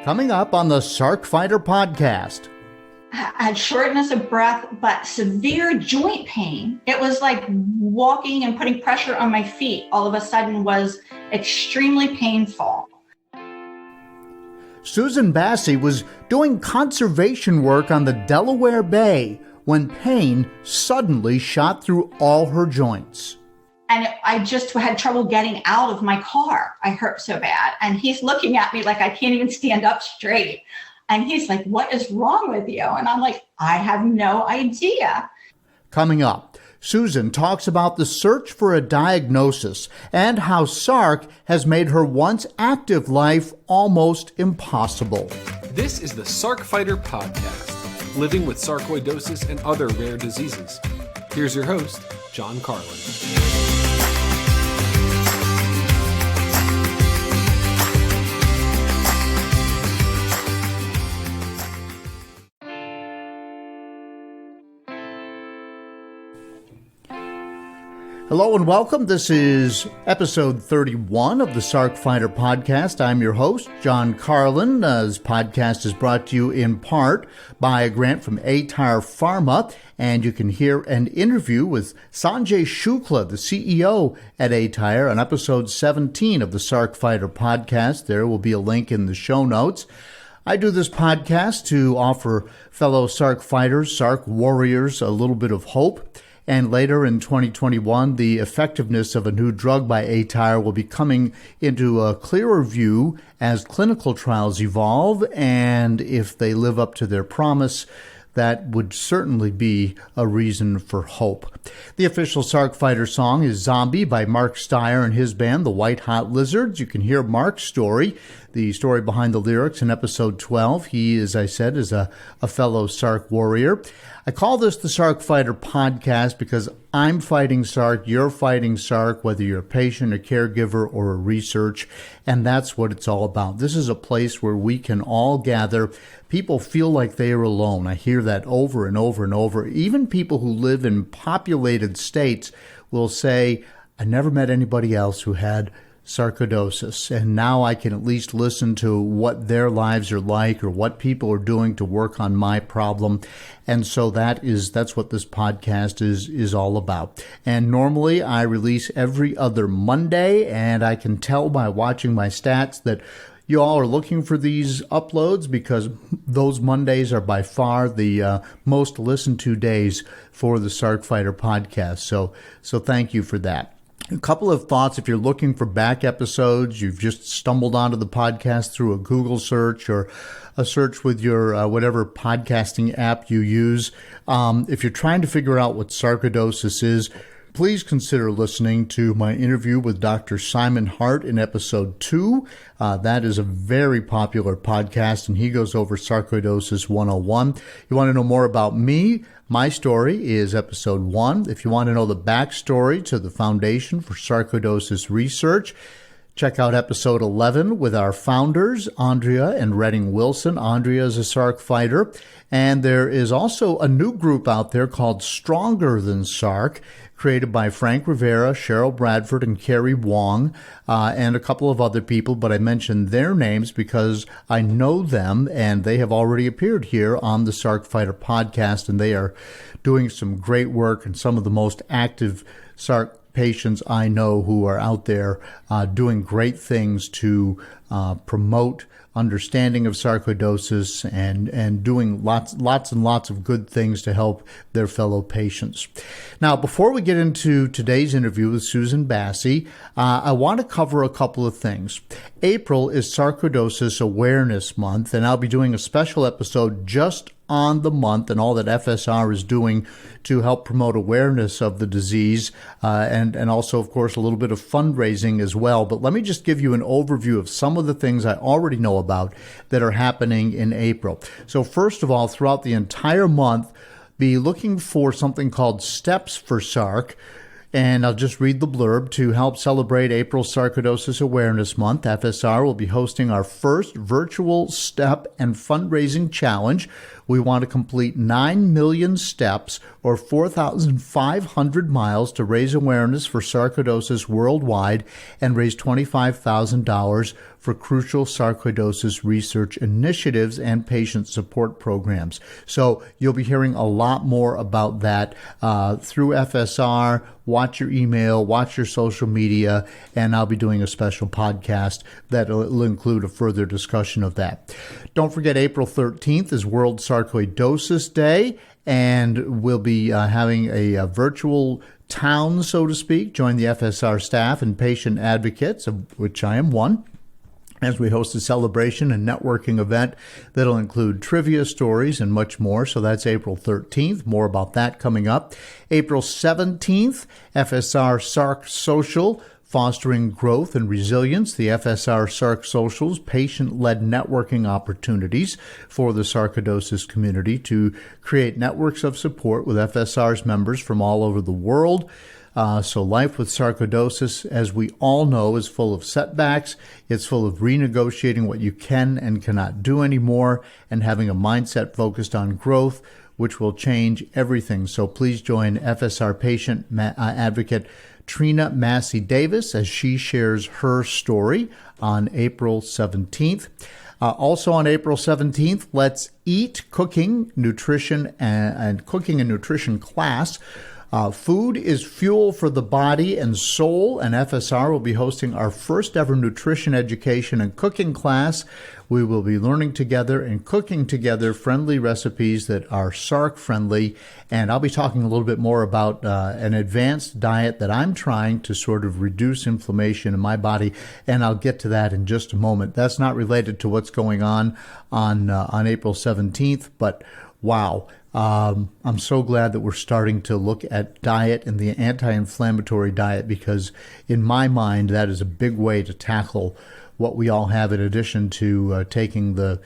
Coming up on the Sarc Fighter podcast. I had shortness of breath, but severe joint pain. It was like walking and putting pressure on my feet all of a sudden was extremely painful. Susan Bassi was doing conservation work on the Delaware Bay when pain suddenly shot through all her joints. And I just had trouble getting out of my car. I hurt so bad. And he's looking at me like I can't even stand up straight. And he's like, "What is wrong with you?" And I'm like, "I have no idea." Coming up, Susan talks about the search for a diagnosis and how Sarc has made her once active life almost impossible. This is the Sarc Fighter podcast, living with sarcoidosis and other rare diseases. Here's your host, John Carlin. Hello and welcome. This is episode 31 of the Sarc Fighter podcast. I'm your host, John Carlin. This podcast is brought to you in part by a grant from Atar Pharma, and you can hear an interview with Sanjay Shukla, the CEO at Atar, on episode 17 of the Sarc Fighter podcast. There will be a link in the show notes. I do this podcast to offer fellow Sarc fighters, Sarc warriors, a little bit of hope. And later in 2021, the effectiveness of a new drug by Atar will be coming into a clearer view as clinical trials evolve. And if they live up to their promise, that would certainly be a reason for hope. The official Sarc Fighter song is Zombie by Mark Steyer and his band, the White Hot Lizards. You can hear Mark's story, the story behind the lyrics, in episode 12. He, as I said, is a fellow Sarc warrior. I call this the Sarc Fighter podcast because I'm fighting Sarc, you're fighting Sarc, whether you're a patient, a caregiver, or a research, and that's what it's all about. This is a place where we can all gather. People feel like they are alone. I hear that over and over and over. Even people who live in populated states will say, "I never met anybody else who had sarcoidosis, and now I can at least listen to what their lives are like or what people are doing to work on my problem." And so that's what this podcast is all about. And normally I release every other Monday, and I can tell by watching my stats that you all are looking for these uploads because those Mondays are by far the most listened to days for the Sarc Fighter podcast. So thank you for that. A couple of thoughts. If you're looking for back episodes, you've just stumbled onto the podcast through a Google search or a search with your whatever podcasting app you use. If you're trying to figure out what sarcoidosis is, please consider listening to my interview with Dr. Simon Hart in episode 2. That is a very popular podcast, and he goes over Sarcoidosis 101. You want to know more about me? My story is episode 1. If you want to know the backstory to the Foundation for Sarcoidosis Research, check out episode 11 with our founders, Andrea and Redding Wilson. Andrea is a Sarc fighter. And there is also a new group out there called Stronger Than Sarc, created by Frank Rivera, Cheryl Bradford, and Carrie Wong, and a couple of other people. But I mentioned their names because I know them, and they have already appeared here on the Sarc Fighter podcast, and they are doing some great work, and some of the most active Sarc patients I know who are out there doing great things to promote understanding of sarcoidosis and doing lots and lots of good things to help their fellow patients. Now, before we get into today's interview with Susan Bassi, I want to cover a couple of things. April is Sarcoidosis Awareness Month, and I'll be doing a special episode just on the month and all that FSR is doing to help promote awareness of the disease and also, of course, a little bit of fundraising as well. But let me just give you an overview of some of the things I already know about that are happening in April. So first of all, throughout the entire month, be looking for something called Steps for Sarc. And I'll just read the blurb. To help celebrate April Sarcoidosis Awareness Month, FSR will be hosting our first virtual step and fundraising challenge. We want to complete 9 million steps or 4,500 miles to raise awareness for sarcoidosis worldwide and raise $25,000 for crucial sarcoidosis research initiatives and patient support programs. So you'll be hearing a lot more about that through FSR. Watch your email, watch your social media, and I'll be doing a special podcast that will include a further discussion of that. Don't forget, April 13th is World Sarcoidosis Day, and we'll be having a virtual town, so to speak. Join the FSR staff and patient advocates, of which I am one, as we host a celebration and networking event that'll include trivia, stories, and much more. So that's April 13th. More about that coming up. April 17th, FSR Sarc Social, Fostering Growth and Resilience, the FSR Sarc Socials, patient-led networking opportunities for the sarcoidosis community to create networks of support with FSR's members from all over the world. So life with sarcoidosis, as we all know, is full of setbacks. It's full of renegotiating what you can and cannot do anymore and having a mindset focused on growth, which will change everything. So please join FSR patient advocate Trina Massey Davis as she shares her story on April 17th. Also on April 17th, Let's Eat Cooking, Nutrition, and Cooking and Nutrition class. Food is fuel for the body and soul, and FSR will be hosting our first ever nutrition education and cooking class. We will be learning together and cooking together friendly recipes that are Sarc friendly, and I'll be talking a little bit more about an advanced diet that I'm trying to sort of reduce inflammation in my body, and I'll get to that in just a moment. That's not related to what's going on April 17th, but wow. I'm so glad that we're starting to look at diet and the anti-inflammatory diet, because in my mind, that is a big way to tackle what we all have in addition to taking the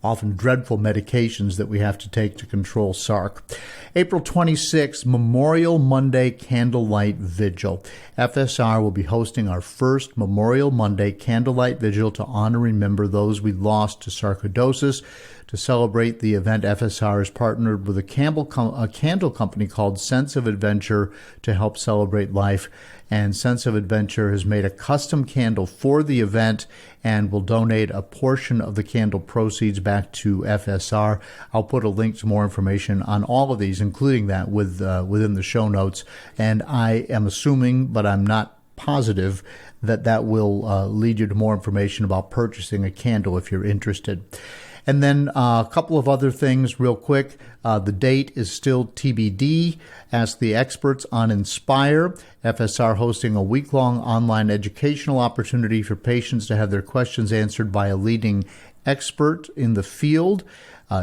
often dreadful medications that we have to take to control Sarc. April 26th, Memorial Monday Candlelight Vigil. FSR will be hosting our first Memorial Monday Candlelight Vigil to honor and remember those we lost to sarcoidosis. To celebrate the event, FSR has partnered with a candle company called Sense of Adventure to help celebrate life. And Sense of Adventure has made a custom candle for the event and will donate a portion of the candle proceeds back to FSR. I'll put a link to more information on all of these, including that within the show notes. And I am assuming, but I'm not positive, that will lead you to more information about purchasing a candle if you're interested. And then a couple of other things real quick. The date is still TBD. Ask the experts on Inspire. FSR hosting a week-long online educational opportunity for patients to have their questions answered by a leading expert in the field.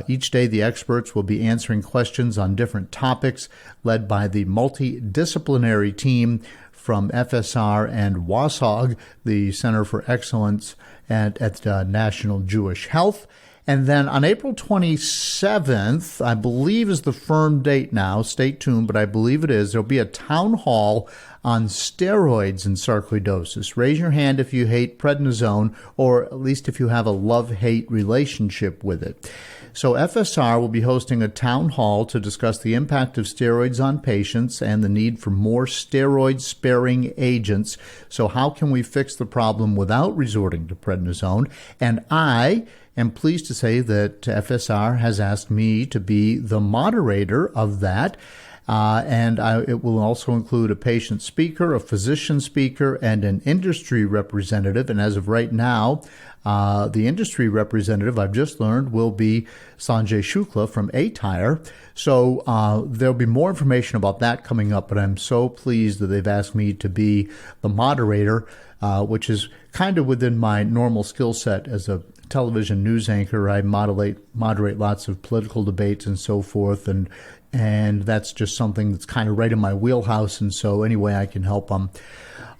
Each day, the experts will be answering questions on different topics led by the multidisciplinary team from FSR and WASOG, the Center for Excellence at National Jewish Health. And then on April 27th, I believe is the firm date now, stay tuned, but I believe it is, there'll be a town hall on steroids and sarcoidosis. Raise your hand if you hate prednisone, or at least if you have a love-hate relationship with it. So FSR will be hosting a town hall to discuss the impact of steroids on patients and the need for more steroid-sparing agents. So how can we fix the problem without resorting to prednisone? And I am pleased to say that FSR has asked me to be the moderator of that. It will also include a patient speaker, a physician speaker, and an industry representative. And as of right now, the industry representative, I've just learned, will be Sanjay Shukla from A-Tire. So there'll be more information about that coming up, but I'm so pleased that they've asked me to be the moderator, which is kind of within my normal skill set as a television news anchor. I moderate lots of political debates and so forth, and that's just something that's kind of right in my wheelhouse, and so any way I can help them.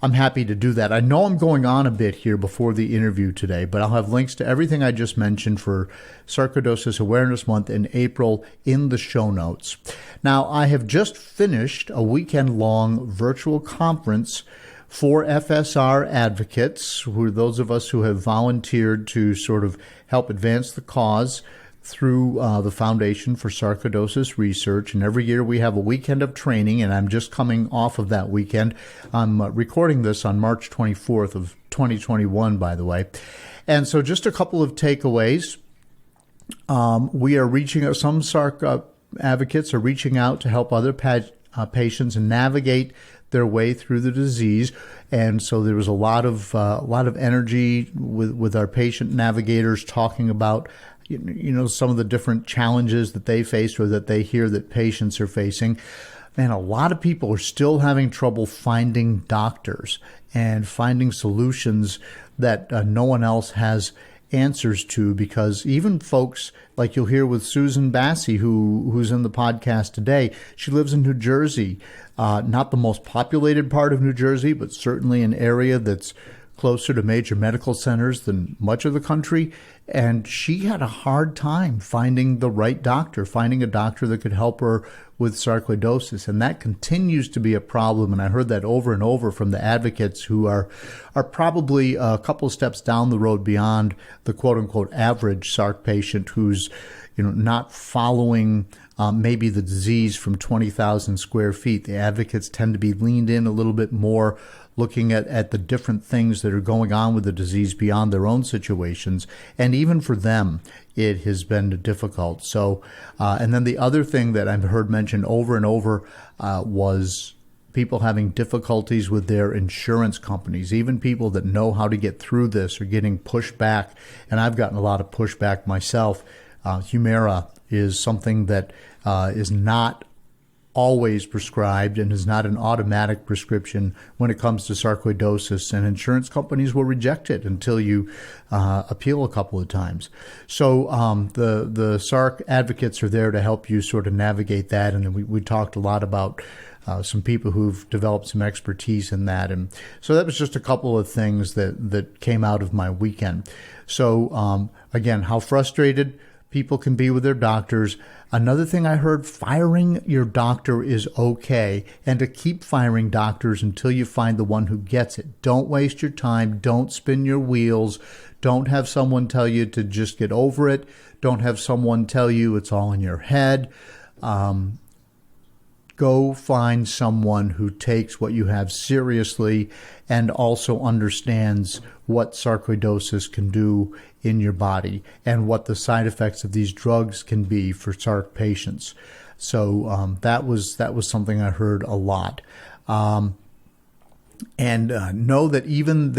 I'm happy to do that. I know I'm going on a bit here before the interview today, but I'll have links to everything I just mentioned for Sarcoidosis Awareness Month in April in the show notes. Now, I have just finished a weekend-long virtual conference for FSR advocates, who are those of us who have volunteered to sort of help advance the cause through the Foundation for Sarcoidosis Research. And every year we have a weekend of training, and I'm just coming off of that weekend. I'm recording this on March 24th of 2021, by the way. And so just a couple of takeaways. We are reaching out, some Sarc advocates are reaching out to help other patients navigate their way through the disease. And so there was a lot of energy with our patient navigators talking about some of the different challenges that they faced or that they hear that patients are facing. And a lot of people are still having trouble finding doctors and finding solutions that no one else has answers to, because even folks like you'll hear with Susan Bassi, who's in the podcast today, she lives in New Jersey, not the most populated part of New Jersey, but certainly an area that's closer to major medical centers than much of the country. And she had a hard time finding the right doctor, finding a doctor that could help her with sarcoidosis. And that continues to be a problem. And I heard that over and over from the advocates who are probably a couple of steps down the road beyond the quote unquote average Sarc patient who's not following maybe the disease from 20,000 square feet. The advocates tend to be leaned in a little bit more, looking at the different things that are going on with the disease beyond their own situations. And even for them, it has been difficult. So, and then the other thing that I've heard mentioned over and over was people having difficulties with their insurance companies. Even people that know how to get through this are getting pushed back. And I've gotten a lot of pushback myself. Humira is something that is not always prescribed and is not an automatic prescription when it comes to sarcoidosis, and insurance companies will reject it until you appeal a couple of times. So the Sarc advocates are there to help you sort of navigate that, and we talked a lot about some people who've developed some expertise in that. And so that was just a couple of things that came out of my weekend. So again, how frustrated people can be with their doctors. Another thing I heard, firing your doctor is okay, and to keep firing doctors until you find the one who gets it. Don't waste your time. Don't spin your wheels. Don't have someone tell you to just get over it. Don't have someone tell you it's all in your head. Go find someone who takes what you have seriously and also understands what sarcoidosis can do in your body and what the side effects of these drugs can be for Sarc patients. So that was something I heard a lot. And know that even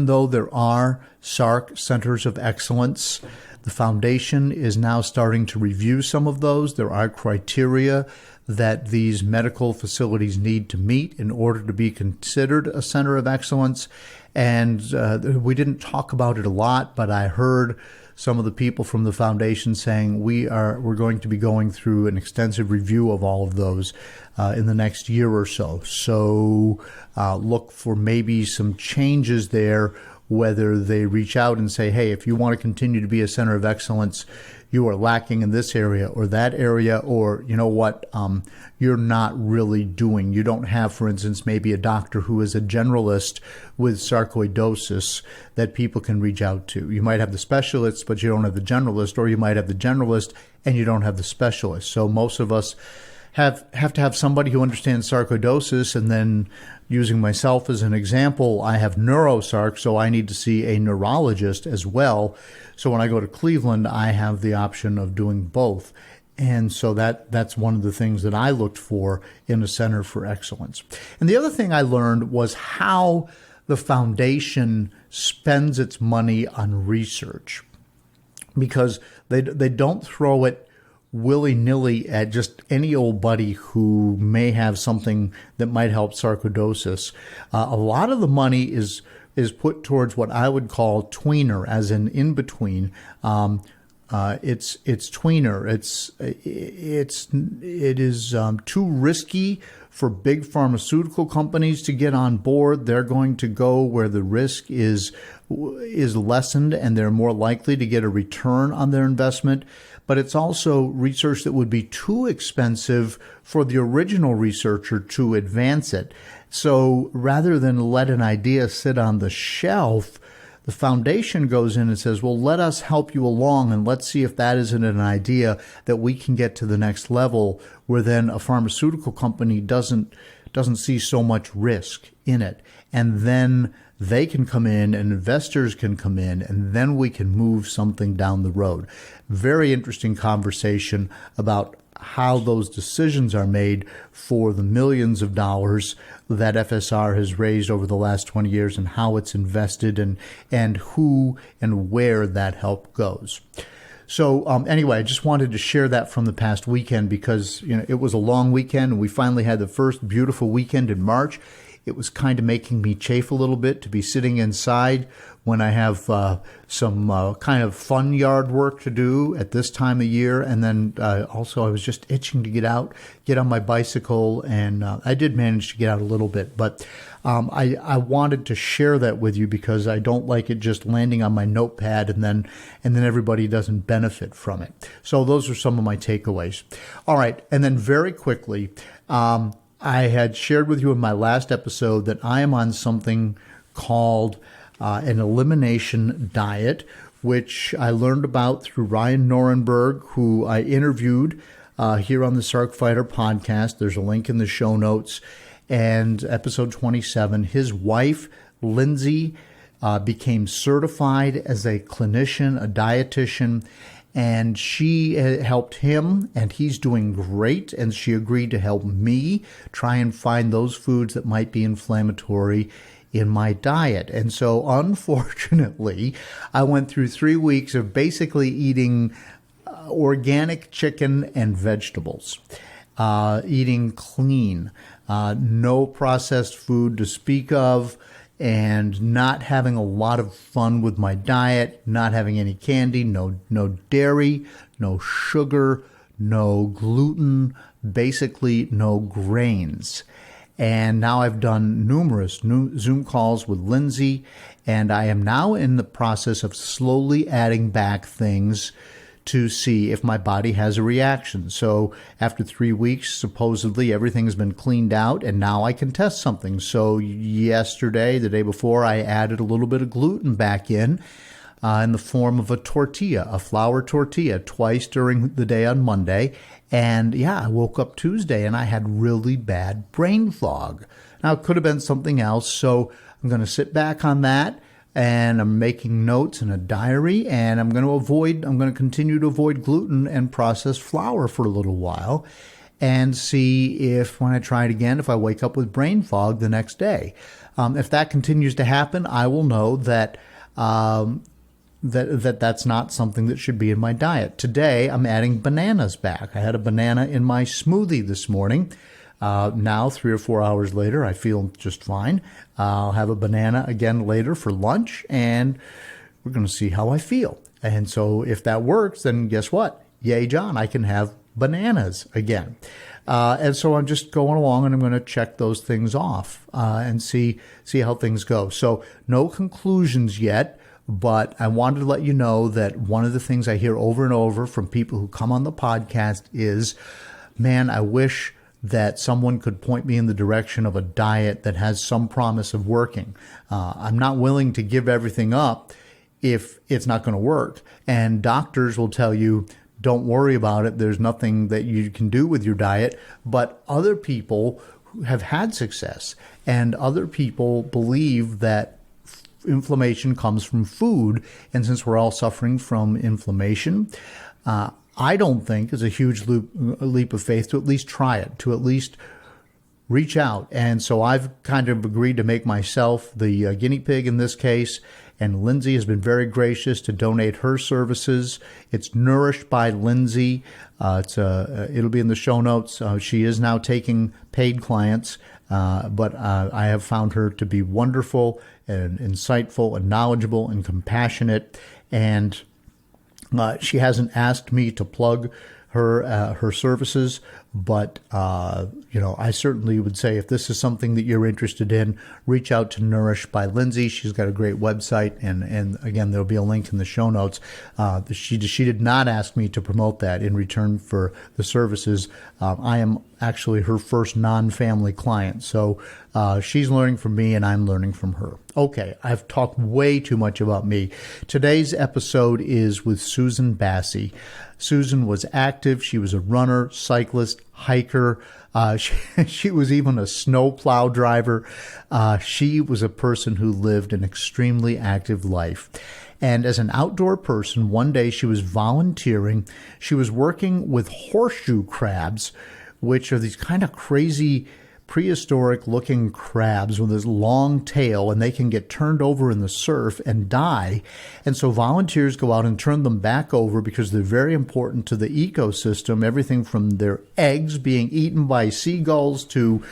though there are Sarc centers of excellence, the foundation is now starting to review some of those. There are criteria that these medical facilities need to meet in order to be considered a center of excellence. And we didn't talk about it a lot, but I heard some of the people from the foundation saying we're going to be going through an extensive review of all of those in the next year or so. So look for maybe some changes there, whether they reach out and say, hey, if you want to continue to be a center of excellence, you are lacking in this area or that area, or you know what, you're not really doing. You don't have, for instance, maybe a doctor who is a generalist with sarcoidosis that people can reach out to. You might have the specialists, but you don't have the generalist, or you might have the generalist and you don't have the specialist. So most of us have to have somebody who understands sarcoidosis, and then using myself as an example, I have neurosarc, so I need to see a neurologist as well. So when I go to Cleveland, I have the option of doing both. And so that's one of the things that I looked for in a center for excellence. And the other thing I learned was how the foundation spends its money on research, because they don't throw it willy-nilly at just any old buddy who may have something that might help sarcoidosis. A lot of the money is put towards what I would call tweener, as in between, It's tweener. It is too risky for big pharmaceutical companies to get on board. They're going to go where the risk is lessened and they're more likely to get a return on their investment. But it's also research that would be too expensive for the original researcher to advance it. So rather than let an idea sit on the shelf, the foundation goes in and says, well, let us help you along and let's see if that isn't an idea that we can get to the next level where then a pharmaceutical company doesn't see so much risk in it. And then they can come in and investors can come in and then we can move something down the road. Very interesting conversation about how those decisions are made for the millions of dollars that FSR has raised over the last 20 years and how it's invested and who and where that help goes. So anyway, I just wanted to share that from the past weekend because it was a long weekend and we finally had the first beautiful weekend in March. It was kind of making me chafe a little bit to be sitting inside when I have some kind of fun yard work to do at this time of year. And then also I was just itching to get out, get on my bicycle. And I did manage to get out a little bit. But I wanted to share that with you because I don't like it just landing on my notepad and then everybody doesn't benefit from it. So those are some of my takeaways. All right. And then very quickly, I had shared with you in my last episode that I am on something called an elimination diet, which I learned about through Ryan Norenberg, who I interviewed here on the Sarc Fighter podcast. There's a link in the show notes. And episode 27, his wife, Lindsay, became certified as a clinician, a dietitian, and she helped him, and he's doing great. And she agreed to help me try and find those foods that might be inflammatory in my diet. And so, unfortunately, I went through 3 weeks of basically eating organic chicken and vegetables, eating clean, no processed food to speak of, and not having a lot of fun with my diet, not having any candy, no dairy, no sugar, no gluten, basically no grains. And now I've done numerous Zoom calls with Lindsay, and I am now in the process of slowly adding back things to see if my body has a reaction. So after 3 weeks, supposedly everything has been cleaned out and now I can test something. So yesterday, the day before, I added a little bit of gluten back in the form of a tortilla, a flour tortilla, twice during the day on Monday. And yeah, I woke up Tuesday and I had really bad brain fog. Now it could have been something else. So I'm going to sit back on that. And I'm making notes in a diary, and I'm going to continue to avoid gluten and processed flour for a little while and see if when I try it again, if I wake up with brain fog the next day. If that continues to happen, I will know that that's not something that should be in my diet. Today, I'm adding bananas back. I had a banana in my smoothie this morning. Now, 3 or 4 hours later, I feel just fine. I'll have a banana again later for lunch, and we're going to see how I feel. And so if that works, then guess what? Yay, John, I can have bananas again. And so I'm just going along, and I'm going to check those things off and see how things go. So no conclusions yet, but I wanted to let you know that one of the things I hear over and over from people who come on the podcast is, man, I wish that someone could point me in the direction of a diet that has some promise of working. I'm not willing to give everything up if it's not going to work. And doctors will tell you, don't worry about it. There's nothing that you can do with your diet. But other people have had success, and other people believe that inflammation comes from food. And since we're all suffering from inflammation, I don't think it's a huge leap of faith to at least try it, to at least reach out. And so I've kind of agreed to make myself the guinea pig in this case. And Lindsay has been very gracious to donate her services. It's Nourished by Lindsay. It'll be in the show notes. She is now taking paid clients, but I have found her to be wonderful and insightful and knowledgeable and compassionate. And She hasn't asked me to plug her services, but I certainly would say if this is something that you're interested in, reach out to Nourish by Lindsay. She's got a great website, and again, there'll be a link in the show notes. She did not ask me to promote that in return for the services. I am actually her first non-family client, so she's learning from me and I'm learning from her. Okay, I've talked way too much about me. Today's episode is with Susan Bassi. Susan was active. She was a runner, cyclist, hiker. She was even a snowplow driver. She was a person who lived an extremely active life. And as an outdoor person, one day she was volunteering. She was working with horseshoe crabs, which are these kind of crazy prehistoric looking crabs with this long tail, and they can get turned over in the surf and die. And so volunteers go out and turn them back over because they're very important to the ecosystem, everything from their eggs being eaten by seagulls to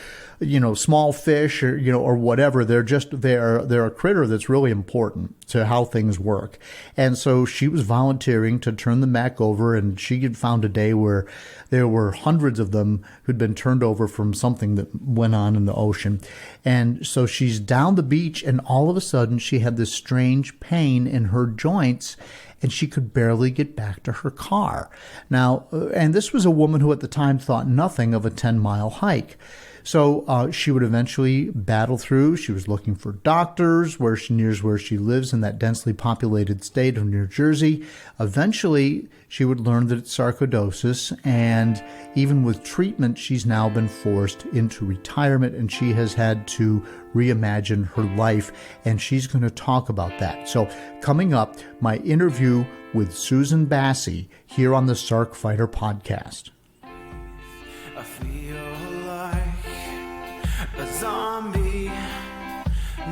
small fish or whatever. They're a critter that's really important to how things work. And so she was volunteering to turn them back over, and she had found a day where there were hundreds of them who'd been turned over from something that went on in the ocean. And so she's down the beach, and all of a sudden she had this strange pain in her joints, and she could barely get back to her car. Now, and this was a woman who at the time thought nothing of a 10-mile hike. So she would eventually battle through. She was looking for doctors near where she lives in that densely populated state of New Jersey. Eventually, she would learn that it's sarcoidosis, and even with treatment, she's now been forced into retirement, and she has had to reimagine her life, and she's going to talk about that. So coming up, my interview with Susan Bassi here on the Sarc Fighter podcast. I feel a zombie,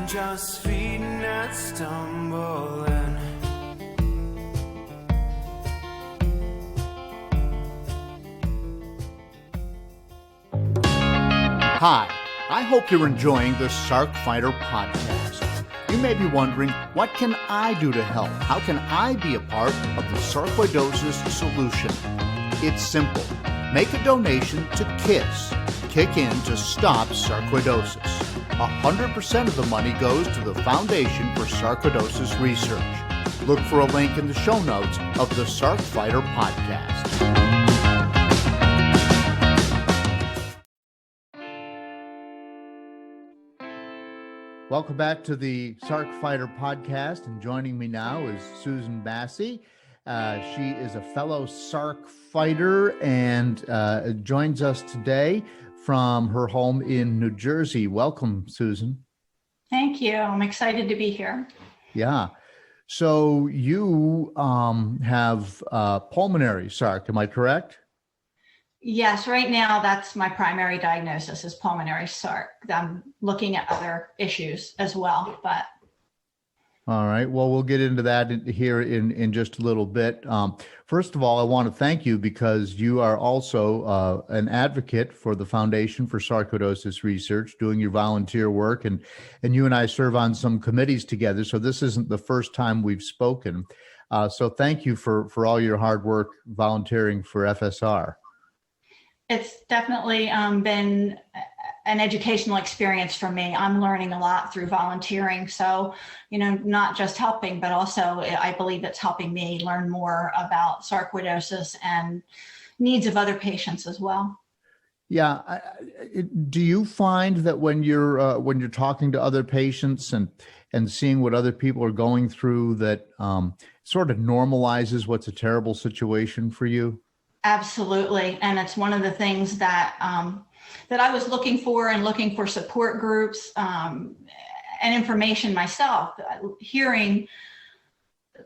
just feeding and stumbling. Hi, I hope you're enjoying the Sarc Fighter podcast. You may be wondering, what can I do to help? How can I be a part of the sarcoidosis solution? It's simple. Make a donation to KISS. Kick in to stop sarcoidosis. 100% of the money goes to the Foundation for Sarcoidosis Research. Look for a link in the show notes of the Sarc Fighter podcast. Welcome back to the Sarc Fighter podcast, and joining me now is Susan Bassi. She is a fellow Sarc fighter and joins us today from her home in New Jersey. Welcome, Susan. Thank you. I'm excited to be here. Yeah. So you have pulmonary Sarc, am I correct? Yes, right now that's my primary diagnosis is pulmonary Sarc. I'm looking at other issues as well, but. All right. Well, we'll get into that here in just a little bit. First of all, I want to thank you because you are also an advocate for the Foundation for Sarcoidosis Research, doing your volunteer work, and you and I serve on some committees together. So this isn't the first time we've spoken. So thank you for all your hard work volunteering for FSR. It's definitely been an educational experience for me. I'm learning a lot through volunteering. So, not just helping, but also I believe it's helping me learn more about sarcoidosis and needs of other patients as well. Yeah. Do you find that when you're talking to other patients and seeing what other people are going through, that sort of normalizes what's a terrible situation for you? Absolutely. And it's one of the things that I was looking for support groups and information myself. Hearing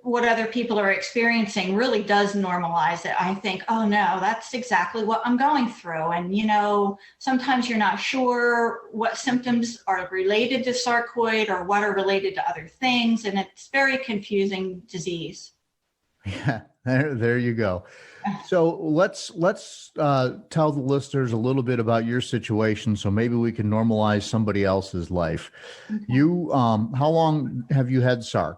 what other people are experiencing really does normalize it. I think, oh no, that's exactly what I'm going through. And, sometimes you're not sure what symptoms are related to sarcoid or what are related to other things. And it's very confusing disease. Yeah, there you go. So let's tell the listeners a little bit about your situation, so maybe we can normalize somebody else's life. Okay. You, how long have you had Sarc?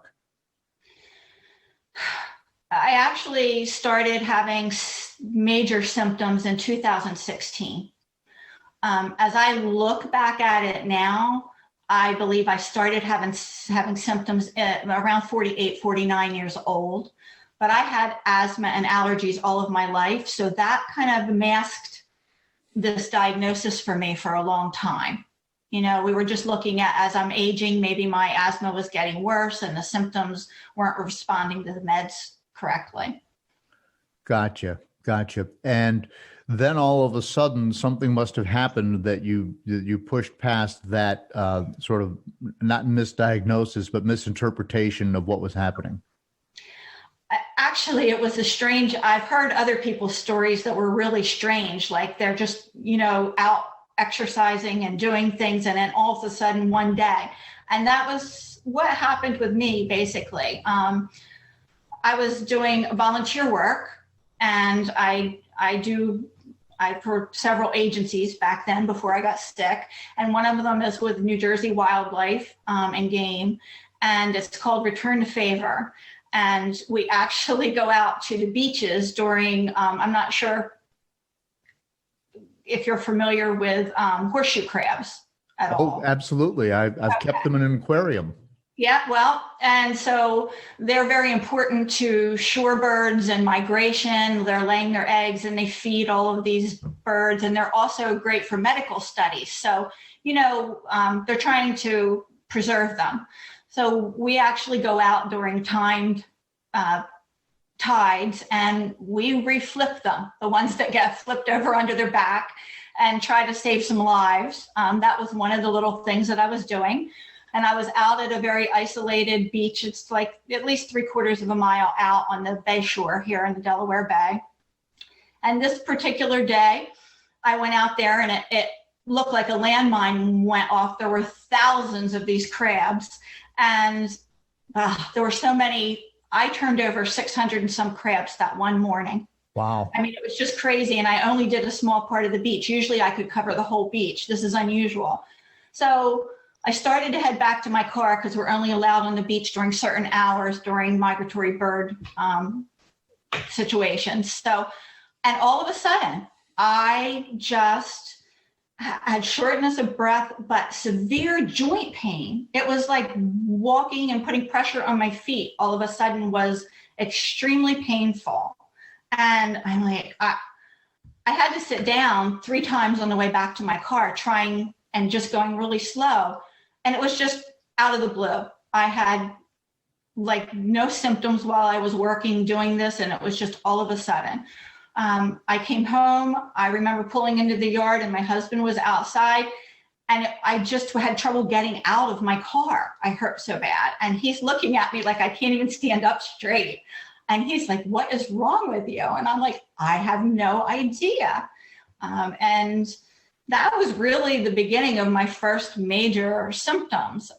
I actually started having major symptoms in 2016. As I look back at it now, I believe I started having symptoms at around 48, 49 years old. But I had asthma and allergies all of my life. So that kind of masked this diagnosis for me for a long time. We were just looking at, as I'm aging, maybe my asthma was getting worse and the symptoms weren't responding to the meds correctly. Gotcha. And then all of a sudden, something must have happened that you pushed past that sort of not misdiagnosis, but misinterpretation of what was happening. Actually, it was I've heard other people's stories that were really strange, like they're just, out exercising and doing things, and then all of a sudden one day. And that was what happened with me, basically. I was doing volunteer work, and I for several agencies back then before I got sick. And one of them is with New Jersey Wildlife and Game, and it's called Return to Favor. And we actually go out to the beaches during, I'm not sure if you're familiar with horseshoe crabs at all. Oh, absolutely. I've kept them in an aquarium. Yeah, well, and so they're very important to shorebirds and migration. They're laying their eggs and they feed all of these birds, and they're also great for medical studies. So, they're trying to preserve them. So we actually go out during timed tides, and we reflip them, the ones that get flipped over under their back, and try to save some lives. That was one of the little things that I was doing. And I was out at a very isolated beach. It's like at least 3/4 of a mile out on the bay shore here in the Delaware Bay. And this particular day, I went out there, and it looked like a landmine went off. There were thousands of these crabs, and there were so many. I turned over 600 and some crabs that one morning. Wow. I mean, it was just crazy. And I only did a small part of the beach. Usually I could cover the whole beach. This is unusual. So I started to head back to my car, because we're only allowed on the beach during certain hours during migratory bird situations. So, and all of a sudden, I just had shortness of breath, but severe joint pain. It was like walking and putting pressure on my feet all of a sudden was extremely painful. And I'm like, I had to sit down 3 times on the way back to my car, trying and just going really slow. And it was just out of the blue. I had like no symptoms while I was working doing this, and it was just all of a sudden. I came home. I remember pulling into the yard, and my husband was outside, and I just had trouble getting out of my car. I hurt so bad. And he's looking at me like I can't even stand up straight. And he's like, "What is wrong with you?" And I'm like, "I have no idea." And that was really the beginning of my first major symptoms.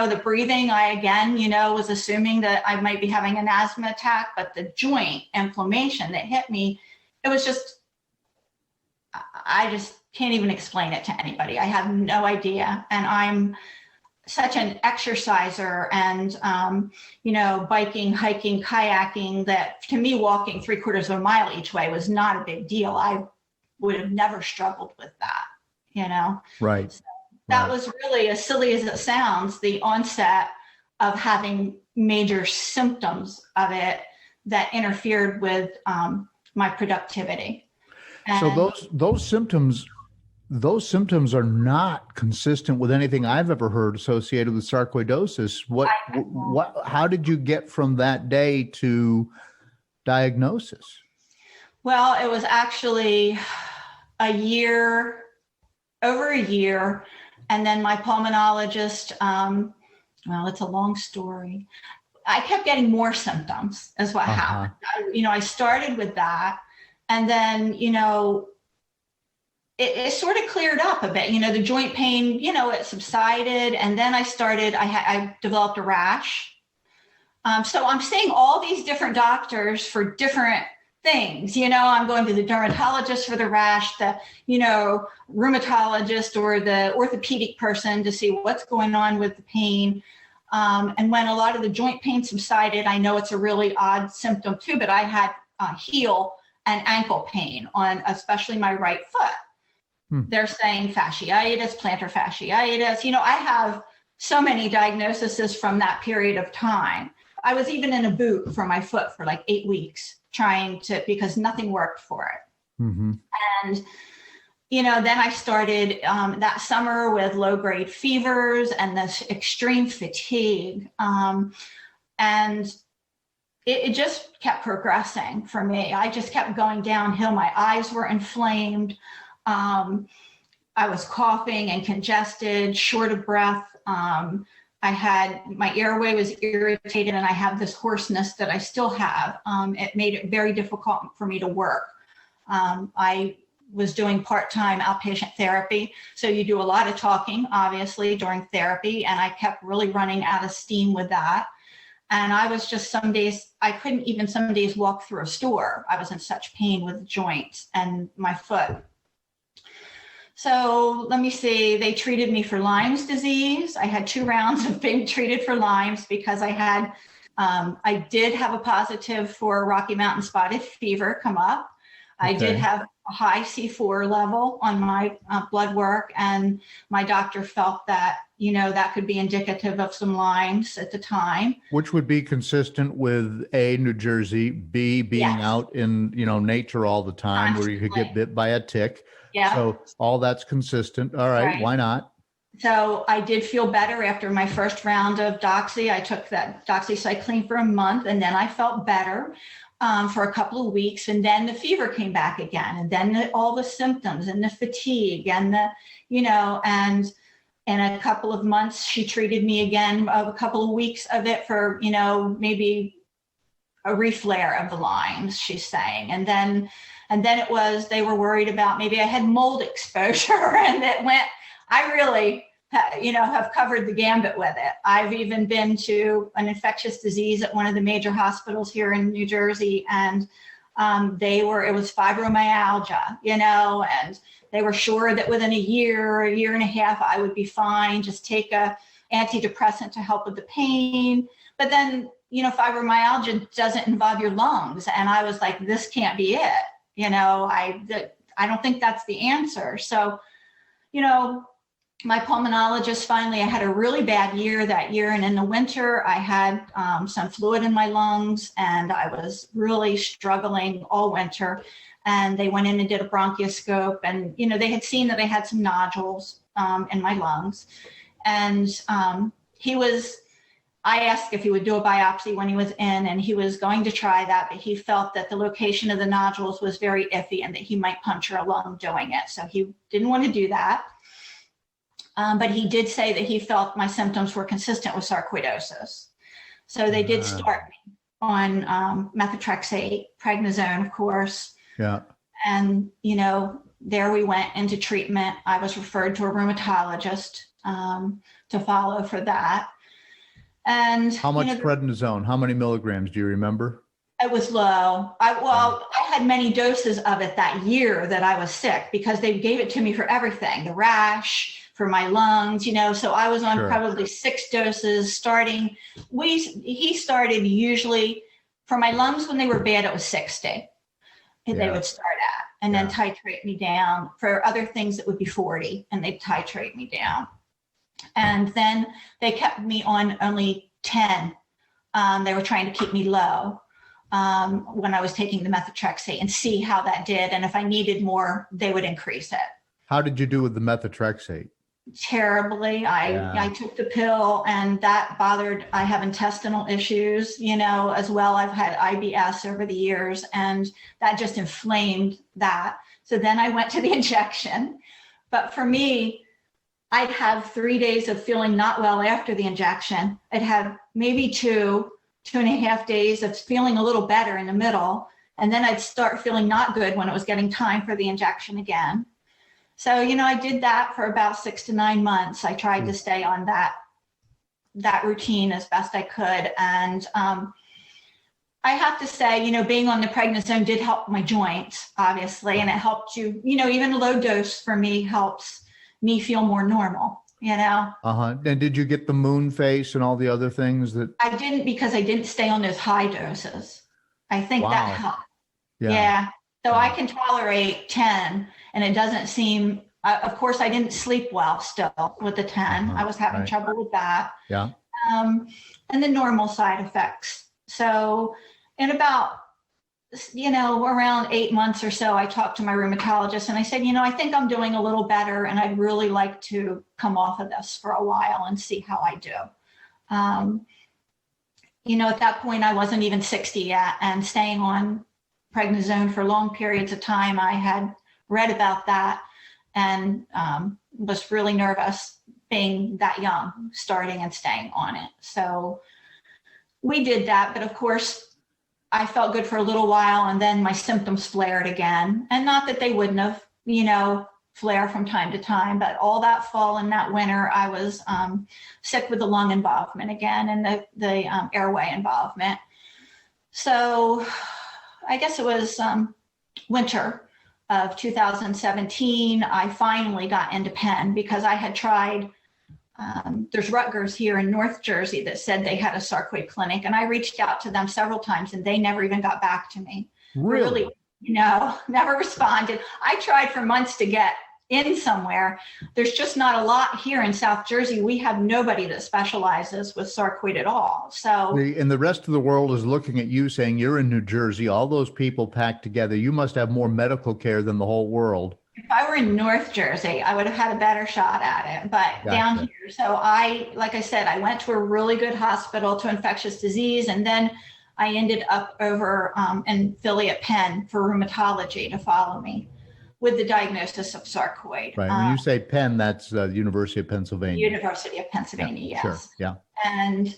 The breathing, I again, was assuming that I might be having an asthma attack, but the joint inflammation that hit me, it was just, I just can't even explain it to anybody. I have no idea. And I'm such an exerciser and, biking, hiking, kayaking, that to me, walking 3/4 of a mile each way was not a big deal. I would have never struggled with that, Right. So that was really, as silly as it sounds, the onset of having major symptoms of it that interfered with my productivity. And so those symptoms are not consistent with anything I've ever heard associated with sarcoidosis. How did you get from that day to diagnosis? Well, it was actually over a year. And then my pulmonologist, it's a long story. I kept getting more symptoms is what happened. I started with that. And then, it sort of cleared up a bit. The joint pain, it subsided. And then I developed a rash. So I'm seeing all these different doctors for different things. I'm going to the dermatologist for the rash, the, rheumatologist or the orthopedic person to see what's going on with the pain. And when a lot of the joint pain subsided, I know it's a really odd symptom too, but I had heel and ankle pain on especially my right foot. They're saying fasciitis, plantar fasciitis. I have so many diagnoses from that period of time. I was even in a boot for my foot for like 8 weeks because nothing worked for it. And, then I started that summer with low-grade fevers and this extreme fatigue. And it just kept progressing for me. I just kept going downhill. My eyes were inflamed. I was coughing and congested, short of breath. My airway was irritated, and I have this hoarseness that I still have. It made it very difficult for me to work. I was doing part-time outpatient therapy. So you do a lot of talking, obviously, during therapy. And I kept really running out of steam with that. And I was just some days walk through a store. I was in such pain with the joints and my foot. So let me see, they treated me for Lyme's disease. I had 2 rounds of being treated for Lyme's because I did have a positive for Rocky Mountain spotted fever come up. I did have a high C4 level on my blood work, and my doctor felt that, that could be indicative of some Lyme's at the time. Which would be consistent with A, New Jersey, B, being out in, nature all the time, where you could get bit by a tick. Yeah. So all that's consistent. All right. Why not? So I did feel better after my first round of doxy. I took that doxycycline for a month, and then I felt better for a couple of weeks. And then the fever came back again. And then all the symptoms and the fatigue and and in a couple of months, she treated me again, a couple of weeks of it for, maybe a reflare of the Lyme's, she's saying. And then they were worried about maybe I had mold exposure, and I really, have covered the gambit with it. I've even been to an infectious disease at one of the major hospitals here in New Jersey, and it was fibromyalgia, and they were sure that within a year and a half, I would be fine. Just take a antidepressant to help with the pain. But then, fibromyalgia doesn't involve your lungs. And I was like, this can't be it. I don't think that's the answer. So, my pulmonologist I had a really bad year that year. And in the winter, I had some fluid in my lungs, and I was really struggling all winter. And they went in and did a bronchoscope, and, they had seen that I had some nodules in my lungs. And I asked if he would do a biopsy when he was in, and he was going to try that, but he felt that the location of the nodules was very iffy and that he might puncture a lung doing it. So he didn't want to do that. But he did say that he felt my symptoms were consistent with sarcoidosis. So they did start me on methotrexate, prednisone, of course. Yeah. And, there we went into treatment. I was referred to a rheumatologist to follow for that. And how much prednisone? How many milligrams? Do you remember? It was low. I had many doses of it that year that I was sick, because they gave it to me for everything, the rash, for my lungs, so I was on probably 6 doses starting. He started usually for my lungs when they were bad, it was 60. They would start at, and then titrate me down. For other things, it would be 40, and they'd titrate me down. And then they kept me on only 10. They were trying to keep me low when I was taking the methotrexate, and see how that did. And if I needed more, they would increase it. How did you do with the methotrexate? Terribly. I took the pill, and that bothered. I have intestinal issues, as well. I've had IBS over the years, and that just inflamed that. So then I went to the injection. But for me, I'd have 3 days of feeling not well after the injection. I'd have maybe 2.5 days of feeling a little better in the middle. And then I'd start feeling not good when it was getting time for the injection again. So, I did that for about 6 to 9 months. I tried to stay on that routine as best I could. And I have to say, being on the prednisone did help my joints, obviously. And it helped you, even a low dose for me helps me feel more normal, Uh-huh. And did you get the moon face and all the other things that? I didn't, because I didn't stay on those high doses. I think that helped. Yeah. So I can tolerate 10, and it doesn't seem, of course, I didn't sleep well still with the 10. I was having trouble with that. Yeah. And the normal side effects. So in about, around 8 months or so, I talked to my rheumatologist and I said, I think I'm doing a little better, and I'd really like to come off of this for a while and see how I do. At that point, I wasn't even 60 yet, and staying on prednisone for long periods of time, I had read about that and was really nervous being that young, starting and staying on it. So we did that, but of course, I felt good for a little while, and then my symptoms flared again. And not that they wouldn't have, flare from time to time, but all that fall and that winter, I was sick with the lung involvement again and the airway involvement. So I guess it was winter of 2017, I finally got into Penn, because I had tried, there's Rutgers here in North Jersey that said they had a sarcoid clinic, and I reached out to them several times and they never even got back to me. Really, never responded. I tried for months to get in somewhere. There's just not a lot here in South Jersey. We have nobody that specializes with sarcoid at all. So, and the rest of the world is looking at you saying, you're in New Jersey, all those people packed together, you must have more medical care than the whole world. If I were in North Jersey, I would have had a better shot at it, but down here. So like I said, I went to a really good hospital to infectious disease, and then I ended up over in Philly at Penn for rheumatology to follow me with the diagnosis of sarcoid. Right. When you say Penn, that's the University of Pennsylvania. University of Pennsylvania, yes. Sure. Yeah. And,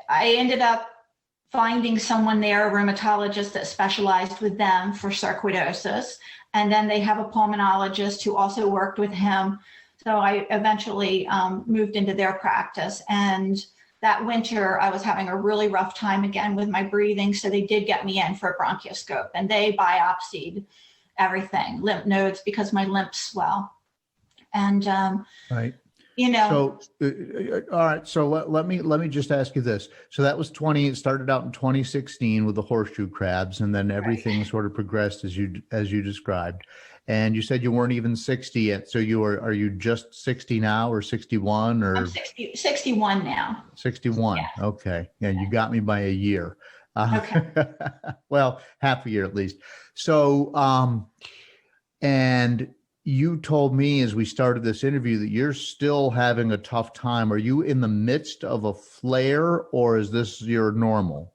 I ended up finding someone there, a rheumatologist that specialized with them for sarcoidosis. And then they have a pulmonologist who also worked with him. So I eventually moved into their practice. And that winter, I was having a really rough time again with my breathing. So they did get me in for a bronchoscope, and they biopsied everything, lymph nodes, because my lymphs swell. And, right. So, all right. So let me just ask you this. So that was it started out in 2016 with the horseshoe crabs, and then everything sort of progressed as you described. And you said you weren't even 60 yet. So are you just 60 now, or 61, or? I'm 61 now. 61. Yeah. Okay. Yeah. You got me by a year. Okay. Well, half a year at least. So, and you told me as we started this interview that you're still having a tough time. Are you in the midst of a flare, or is this your normal?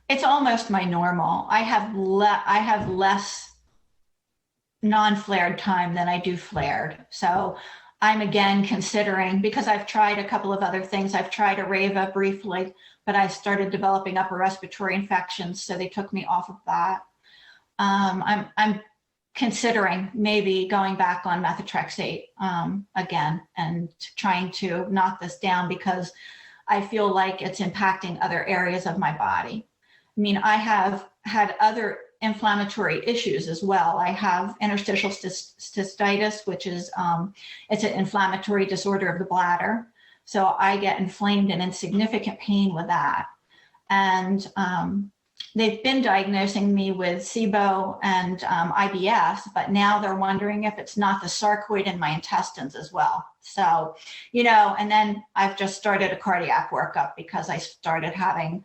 It's almost my normal. I have less non-flared time than I do flared. So I'm again considering, because I've tried a couple of other things. I've tried Areva briefly, but I started developing upper respiratory infections, so they took me off of that. I'm considering maybe going back on methotrexate again and trying to knock this down, because I feel like it's impacting other areas of my body. I mean, I have had other inflammatory issues as well. I have interstitial cystitis, which is it's an inflammatory disorder of the bladder. So I get inflamed and in significant pain with that. And they've been diagnosing me with SIBO and IBS, but now they're wondering if it's not the sarcoid in my intestines as well. So, and then I've just started a cardiac workup, because I started having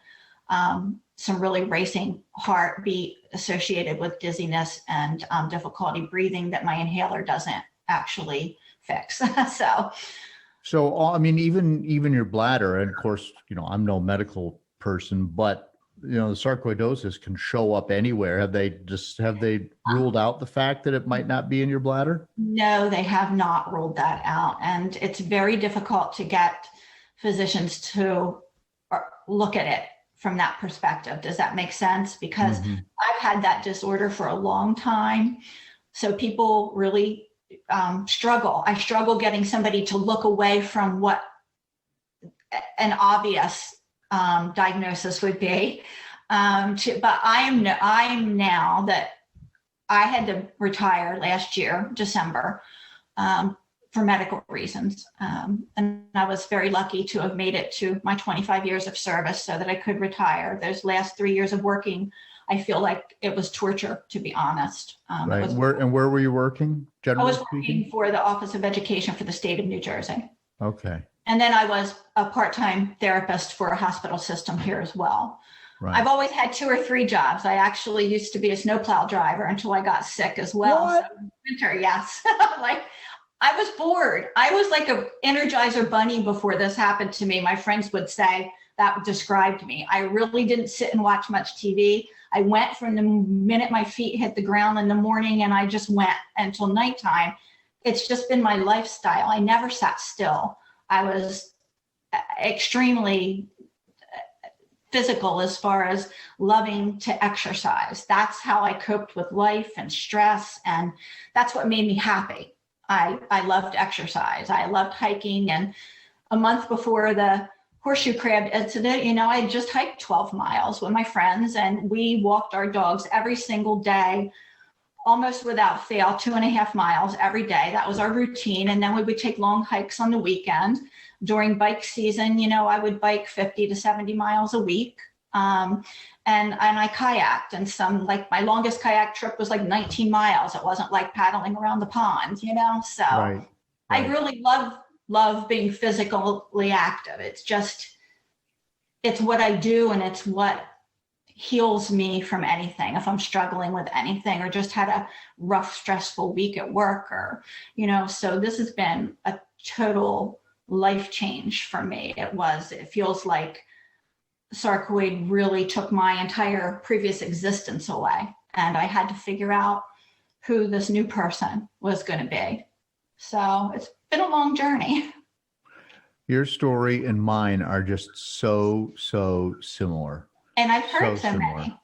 some really racing heartbeat associated with dizziness and difficulty breathing that my inhaler doesn't actually fix. So I mean, even your bladder, and of course, I'm no medical person, but the sarcoidosis can show up anywhere. Have they ruled out the fact that it might not be in your bladder? No, they have not ruled that out. And it's very difficult to get physicians to look at it from that perspective. Does that make sense? Because I've had that disorder for a long time. So people really struggle. I struggle getting somebody to look away from what an obvious diagnosis would be. But I'm now that I had to retire last year, December, for medical reasons. And I was very lucky to have made it to my 25 years of service so that I could retire. Those last 3 years of working, I feel like it was torture, to be honest. Right. Where were you working? I was working for the Office of Education for the state of New Jersey. Okay. And then I was a part-time therapist for a hospital system here as well. Right. I've always had 2 or 3 jobs. I actually used to be a snowplow driver until I got sick as well. What? So winter, yes. Like, I was bored. I was like a Energizer bunny before this happened to me. My friends would say that described me. I really didn't sit and watch much TV. I went from the minute my feet hit the ground in the morning, and I just went until nighttime. It's just been my lifestyle. I never sat still. I was extremely physical as far as loving to exercise. That's how I coped with life and stress, and that's what made me happy. I loved exercise. I loved hiking, and a month before the horseshoe crab incident, I just hiked 12 miles with my friends, and we walked our dogs every single day, almost without fail, 2.5 miles every day. That was our routine. And then we would take long hikes on the weekend. During bike season, I would bike 50 to 70 miles a week. And I kayaked, and like my longest kayak trip was like 19 miles. It wasn't like paddling around the pond, so Right. I really love being physically active. It's what I do, and it's what heals me from anything. If I'm struggling with anything or just had a rough, stressful week at work, or, so this has been a total life change for me. It feels like sarcoid really took my entire previous existence away, and I had to figure out who this new person was going to be. So it's been a long journey. Your story and mine are just so similar. And I've heard so many.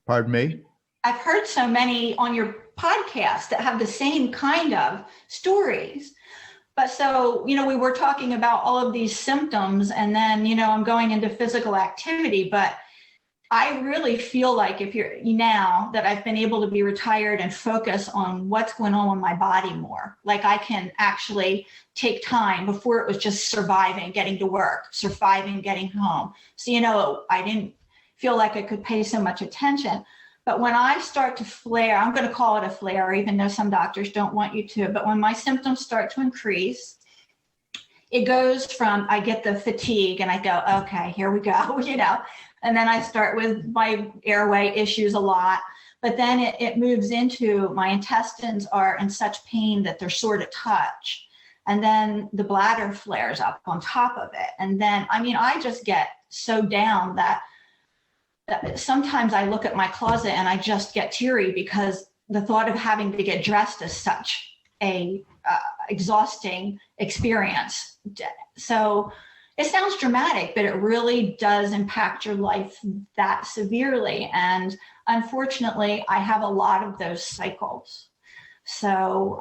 Pardon me? I've heard so many on your podcast that have the same kind of stories. But so, we were talking about all of these symptoms, and then, I'm going into physical activity, but I really feel like now that I've been able to be retired and focus on what's going on with my body more, like I can actually take time. Before it was just surviving, getting to work, surviving, getting home. So, I didn't feel like I could pay so much attention. But when I start to flare, I'm going to call it a flare, even though some doctors don't want you to, but when my symptoms start to increase, it goes from, I get the fatigue and I go, okay, here we go, and then I start with my airway issues a lot, but then it moves into my intestines are in such pain that they're sort of touch. And then the bladder flares up on top of it. And then, I just get so down that sometimes I look at my closet and I just get teary, because the thought of having to get dressed is such a exhausting experience. So it sounds dramatic, but it really does impact your life that severely. And unfortunately, I have a lot of those cycles. So,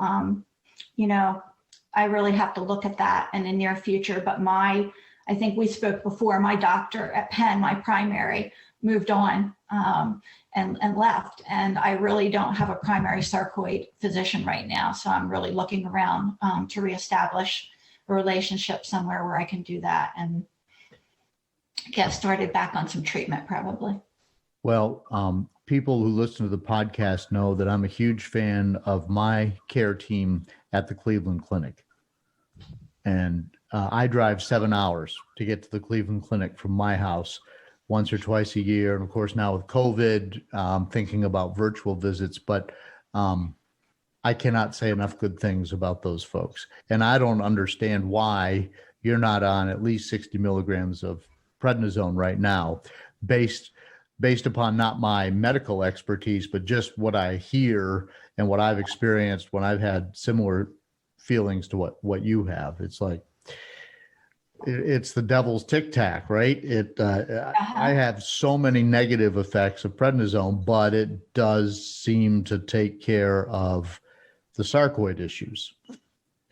I really have to look at that in the near future. But I think we spoke before, my doctor at Penn, my primary, moved on and left. And I really don't have a primary sarcoid physician right now. So I'm really looking around to reestablish a relationship somewhere where I can do that and get started back on some treatment, probably. Well, people who listen to the podcast know that I'm a huge fan of my care team at the Cleveland Clinic. And I drive 7 hours to get to the Cleveland Clinic from my house once or twice a year. And of course, now with COVID, thinking about virtual visits, but I cannot say enough good things about those folks. And I don't understand why you're not on at least 60 milligrams of prednisone right now, based upon not my medical expertise, but just what I hear and what I've experienced when I've had similar feelings to what you have. It's like, it's the devil's tic tac, right? I have so many negative effects of prednisone, but it does seem to take care of the sarcoid issues,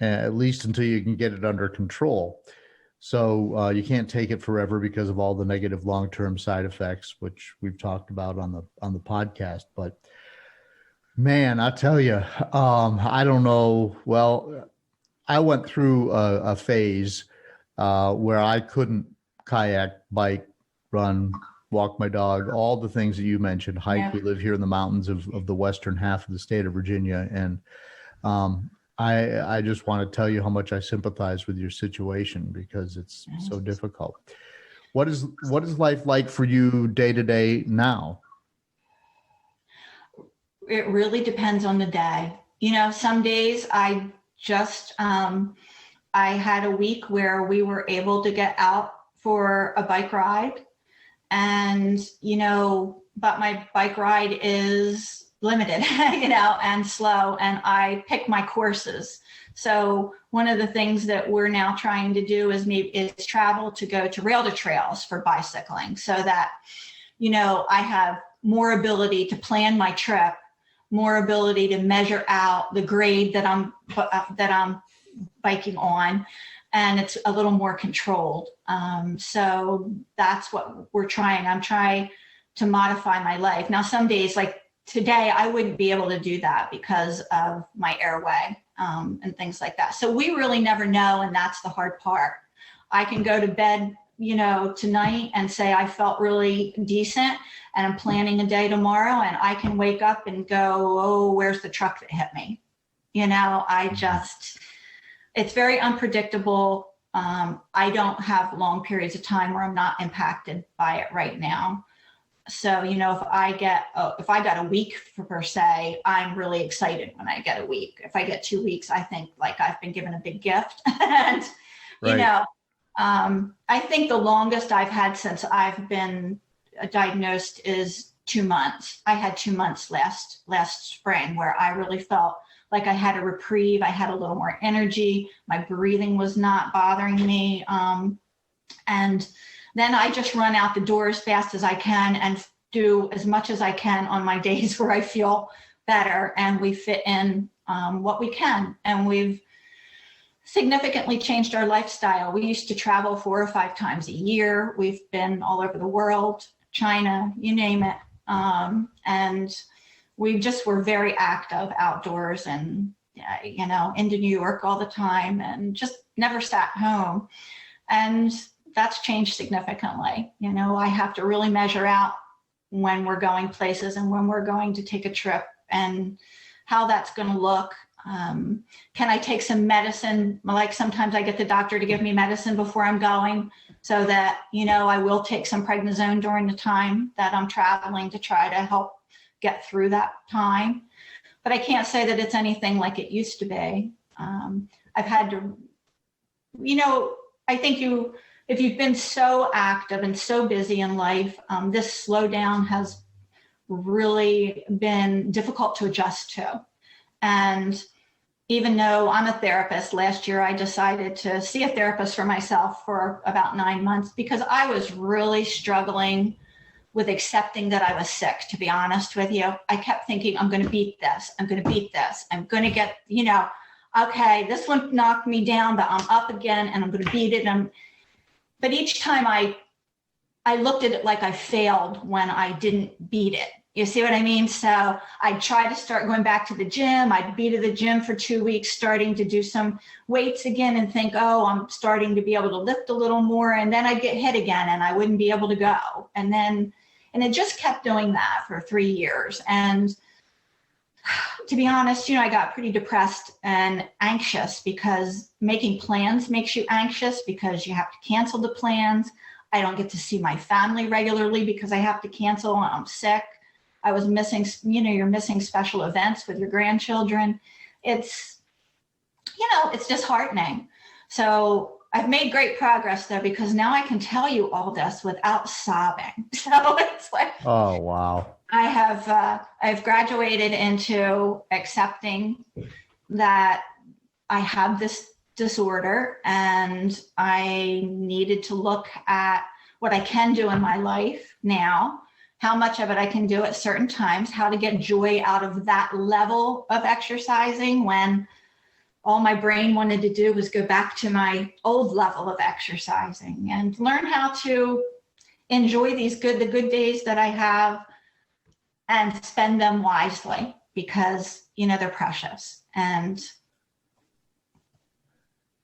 at least until you can get it under control. So you can't take it forever because of all the negative long-term side effects, which we've talked about on the podcast. But Man, I tell you, I don't know. Well, I went through a phase where I couldn't kayak, bike, run, walk my dog, all the things that you mentioned, hike. Yeah. We live here in the mountains of the western half of the state of Virginia. And I just want to tell you how much I sympathize with your situation because it's so difficult. What is life like for you day to day now? It really depends on the day. Some days I just, I had a week where we were able to get out for a bike ride and, but my bike ride is limited, and slow, and I pick my courses. So one of the things that we're now trying to do is travel to go to rail to trails for bicycling so that, I have more ability to plan my trip, more ability to measure out the grade that I'm biking on, and it's a little more controlled. So that's what we're trying. I'm trying to modify my life. Now, some days like today, I wouldn't be able to do that because of my airway and things like that. So we really never know, and that's the hard part. I can go to bed, tonight and say I felt really decent and I'm planning a day tomorrow, and I can wake up and go, oh, where's the truck that hit me? It's very unpredictable. I don't have long periods of time where I'm not impacted by it right now. So, if I got a week per se, I'm really excited when I get a week. If I get 2 weeks, I think like I've been given a big gift. And, right. I think the longest I've had since I've been diagnosed is 2 months. I had 2 months last spring where I really felt like I had a reprieve. I had a little more energy. My breathing was not bothering me. And then I just run out the door as fast as I can and do as much as I can on my days where I feel better. And we fit in what we can. And we've significantly changed our lifestyle. We used to travel 4 or 5 times a year. We've been all over the world, China, you name it. And we just were very active outdoors and, into New York all the time and just never sat home. And that's changed significantly. I have to really measure out when we're going places and when we're going to take a trip and how that's going to look. Can I take some medicine? Like sometimes I get the doctor to give me medicine before I'm going so that, I will take some prednisone during the time that I'm traveling to try to help get through that time. But I can't say that it's anything like it used to be. I've had to, I think if you've been so active and so busy in life, this slowdown has really been difficult to adjust to. And even though I'm a therapist, last year I decided to see a therapist for myself for about 9 months because I was really struggling with accepting that I was sick, to be honest with you. I kept thinking, I'm going to beat this. I'm going to beat this. I'm going to get, okay, this one knocked me down, but I'm up again and I'm going to beat it. But each time I looked at it like I failed when I didn't beat it. You see what I mean? So I'd try to start going back to the gym. I'd be to the gym for 2 weeks, starting to do some weights again and think, oh, I'm starting to be able to lift a little more. And then I'd get hit again and I wouldn't be able to go. And it just kept doing that for 3 years. And to be honest, I got pretty depressed and anxious because making plans makes you anxious because you have to cancel the plans. I don't get to see my family regularly because I have to cancel when I'm sick. I was missing, you're missing special events with your grandchildren. It's disheartening. So I've made great progress though, because now I can tell you all this without sobbing. So it's like, oh, wow. I've graduated into accepting that I have this disorder and I needed to look at what I can do in my life now, how much of it I can do at certain times, how to get joy out of that level of exercising when all my brain wanted to do was go back to my old level of exercising and learn how to enjoy the good days that I have and spend them wisely, because, they're precious. And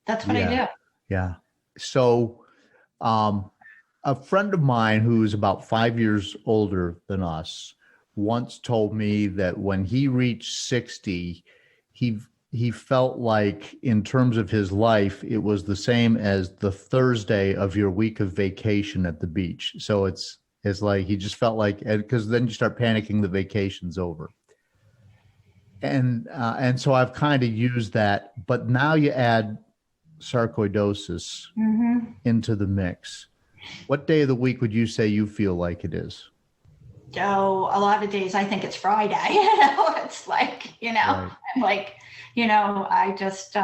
that's what I do. Yeah. So a friend of mine who's about 5 years older than us once told me that when he reached 60, he felt like, in terms of his life, it was the same as the Thursday of your week of vacation at the beach. So it's like he just felt like, because then you start panicking, the vacation's over. And so I've kind of used that, but now you add sarcoidosis into the mix. What day of the week would you say you feel like it is? Oh, a lot of days I think it's Friday. It's like, Right. I'm like, I just,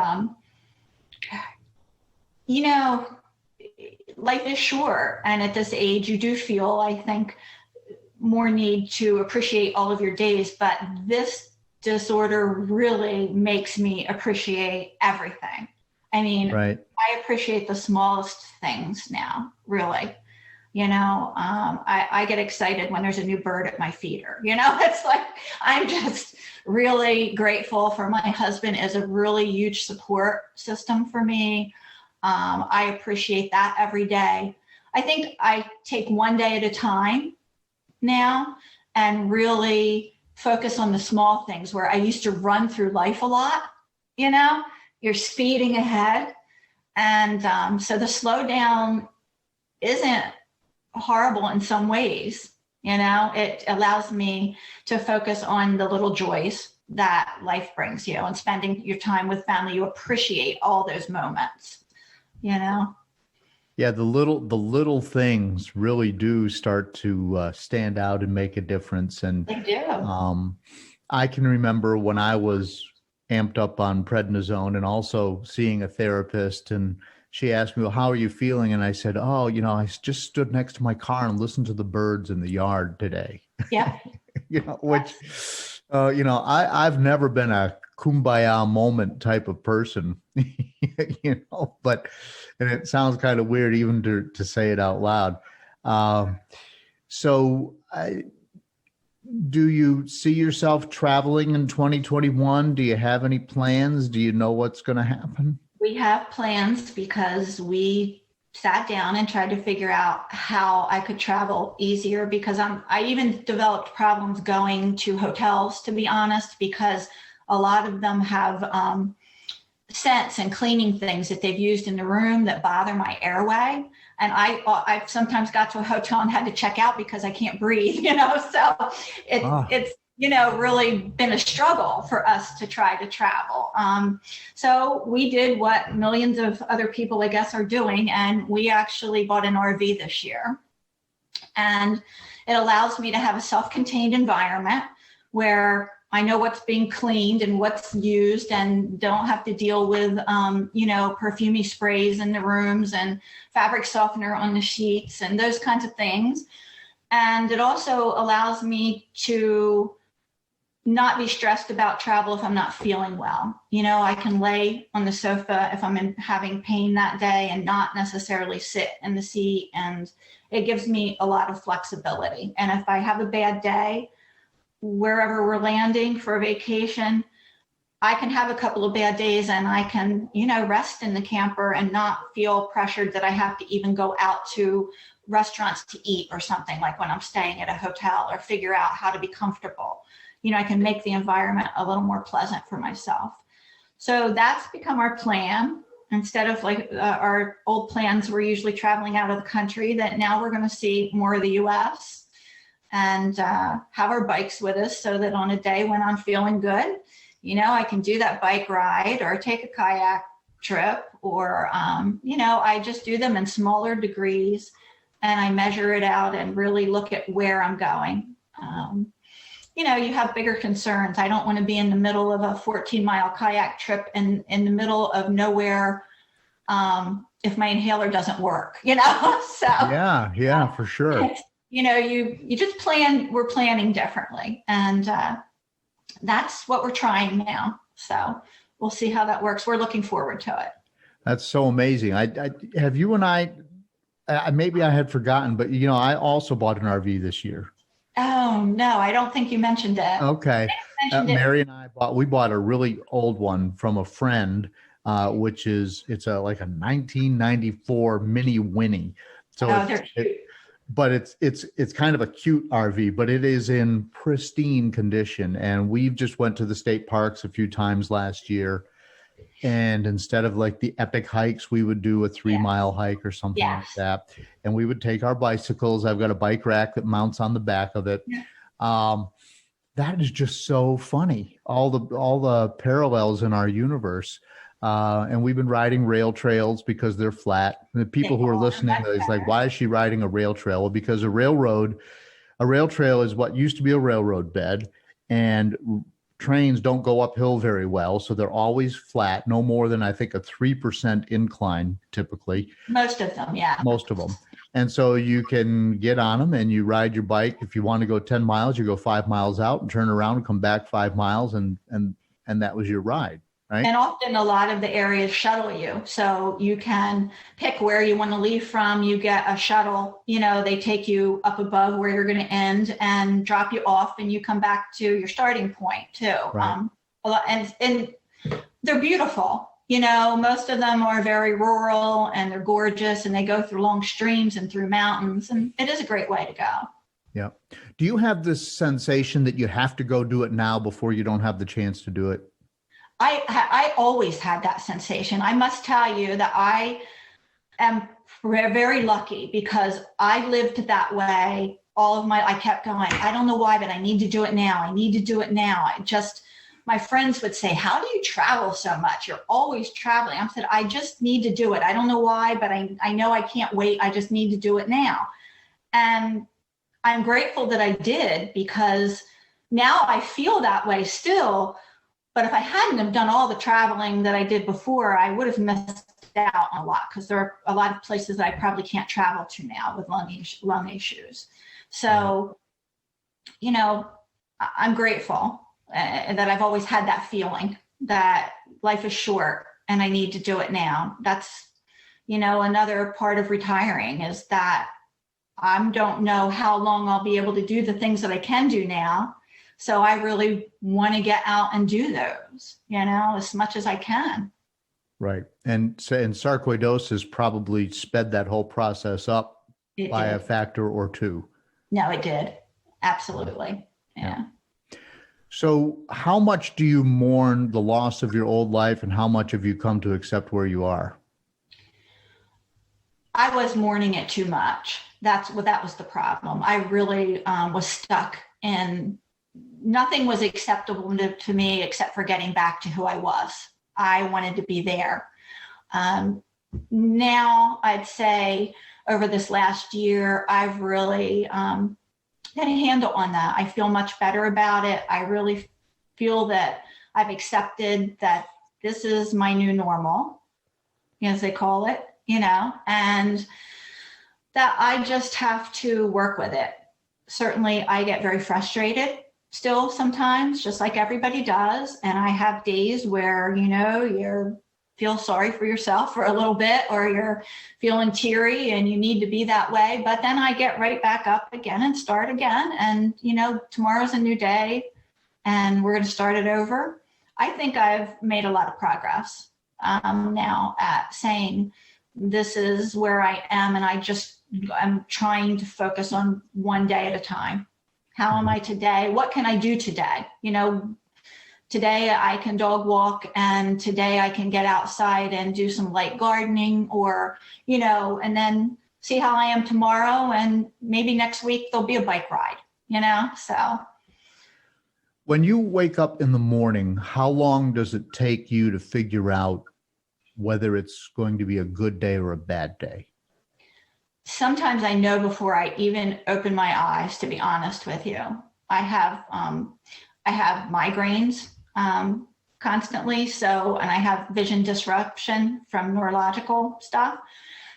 life is short. And at this age, you do feel, I think, more need to appreciate all of your days. But this disorder really makes me appreciate everything. I mean, Right. I appreciate the smallest things now, really. I get excited when there's a new bird at my feeder. It's like, I'm just really grateful for my husband as a really huge support system for me. I appreciate that every day. I think I take one day at a time now and really focus on the small things, where I used to run through life a lot. You're speeding ahead. And so the slowdown isn't horrible in some ways. It allows me to focus on the little joys that life brings you, and spending your time with family. You appreciate all those moments, Yeah, the little things really do start to stand out and make a difference. And They do. I can remember when I was amped up on prednisone and also seeing a therapist, and she asked me, well, how are you feeling? And I said, oh, I just stood next to my car and listened to the birds in the yard today. Yeah. Which, I've never been a kumbaya moment type of person, but, and it sounds kind of weird even to say it out loud. Do you see yourself traveling in 2021? Do you have any plans? Do you know what's going to happen? We have plans because we sat down and tried to figure out how I could travel easier, because I even developed problems going to hotels, to be honest, because a lot of them have scents and cleaning things that they've used in the room that bother my airway. And I've sometimes got to a hotel and had to check out because I can't breathe, so it's really been a struggle for us to try to travel. So we did what millions of other people, I guess, are doing. And we actually bought an RV this year. And it allows me to have a self-contained environment where I know what's being cleaned and what's used, and don't have to deal with, perfumey sprays in the rooms and fabric softener on the sheets and those kinds of things. And it also allows me to not be stressed about travel if I'm not feeling well. I can lay on the sofa if I'm having pain that day and not necessarily sit in the seat. And it gives me a lot of flexibility. And if I have a bad day, wherever we're landing for a vacation, I can have a couple of bad days and I can, rest in the camper and not feel pressured that I have to even go out to restaurants to eat or something, like when I'm staying at a hotel, or figure out how to be comfortable. I can make the environment a little more pleasant for myself. So that's become our plan. Instead of like our old plans, we're usually traveling out of the country, that now we're going to see more of the US and have our bikes with us, so that on a day when I'm feeling good, I can do that bike ride or take a kayak trip, or, I just do them in smaller degrees and I measure it out and really look at where I'm going. You have bigger concerns. I don't want to be in the middle of a 14-mile kayak trip in the middle of nowhere if my inhaler doesn't work, So Yeah, for sure. You just plan, we're planning differently. And that's what we're trying now. So we'll see how that works. We're looking forward to it. That's so amazing. I have you and I maybe I had forgotten, but I also bought an RV this year. Oh, no, I don't think you mentioned it. Okay. mentioned it. Mary and I bought a really old one from a friend, which is like a 1994 Mini Winnie. So They're cute. but it's kind of a cute RV, but it is in pristine condition. And we've just went to the state parks a few times last year. And instead of like the epic hikes, we would do a 3-mile hike or something like that. And we would take our bicycles. I've got a bike rack that mounts on the back of it. Yeah. That is just so funny. All the parallels in our universe. And we've been riding rail trails because they're flat. And the people who are listening, it's like, why is she riding a rail trail? Well, because a rail trail is what used to be a railroad bed, and trains don't go uphill very well. So they're always flat, no more than I think a 3% incline typically. Most of them, yeah. Most of them. And so you can get on them and you ride your bike. If you want to go 10 miles, you go 5 miles out and turn around and come back 5 miles. And that was your ride. Right. And often a lot of the areas shuttle you. So you can pick where you want to leave from. You get a shuttle, they take you up above where you're going to end and drop you off, and you come back to your starting point too. Right. And they're beautiful. Most of them are very rural and they're gorgeous, and they go through long streams and through mountains, and it is a great way to go. Yeah. Do you have this sensation that you have to go do it now before you don't have the chance to do it? I always had that sensation. I must tell you that I am very lucky because I lived that way I kept going. I don't know why, but I need to do it now. I need to do it now. My friends would say, how do you travel so much? You're always traveling. I said, I just need to do it. I don't know why, but I know I can't wait. I just need to do it now. And I'm grateful that I did, because now I feel that way still. But if I hadn't have done all the traveling that I did before, I would have missed out on a lot, because there are a lot of places that I probably can't travel to now with lung issues. So, I'm grateful that I've always had that feeling that life is short and I need to do it now. That's, another part of retiring is that I don't know how long I'll be able to do the things that I can do now. So I really want to get out and do those, as much as I can. Right. And sarcoidosis probably sped that whole process up by a factor or two. No, it did. Absolutely. Yeah. So how much do you mourn the loss of your old life, and how much have you come to accept where you are? I was mourning it too much. That was the problem. I really was stuck in nothing was acceptable to me except for getting back to who I was. I wanted to be there. Now I'd say over this last year, I've really had a handle on that. I feel much better about it. I really feel that I've accepted that this is my new normal, as they call it, and that I just have to work with it. Certainly I get very frustrated still sometimes, just like everybody does. And I have days where, you feel sorry for yourself for a little bit, or you're feeling teary and you need to be that way. But then I get right back up again and start again. And, tomorrow's a new day and we're going to start it over. I think I've made a lot of progress now at saying this is where I am. And I'm trying to focus on one day at a time. How am I today? What can I do today? Today I can dog walk, and today I can get outside and do some light gardening, or, and then see how I am tomorrow. And maybe next week there'll be a bike ride, so. When you wake up in the morning, how long does it take you to figure out whether it's going to be a good day or a bad day? Sometimes I know before I even open my eyes, to be honest with you. I have migraines constantly. And I have vision disruption from neurological stuff.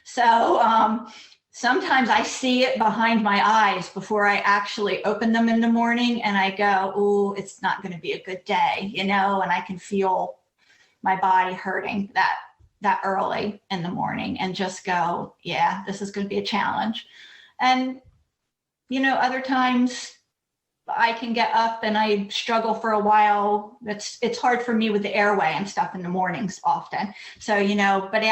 So sometimes I see it behind my eyes before I actually open them in the morning, and I go, oh, it's not going to be a good day, and I can feel my body hurting that early in the morning, and just go, yeah, this is going to be a challenge. And, other times I can get up and I struggle for a while. It's hard for me with the airway and stuff in the mornings often. So, but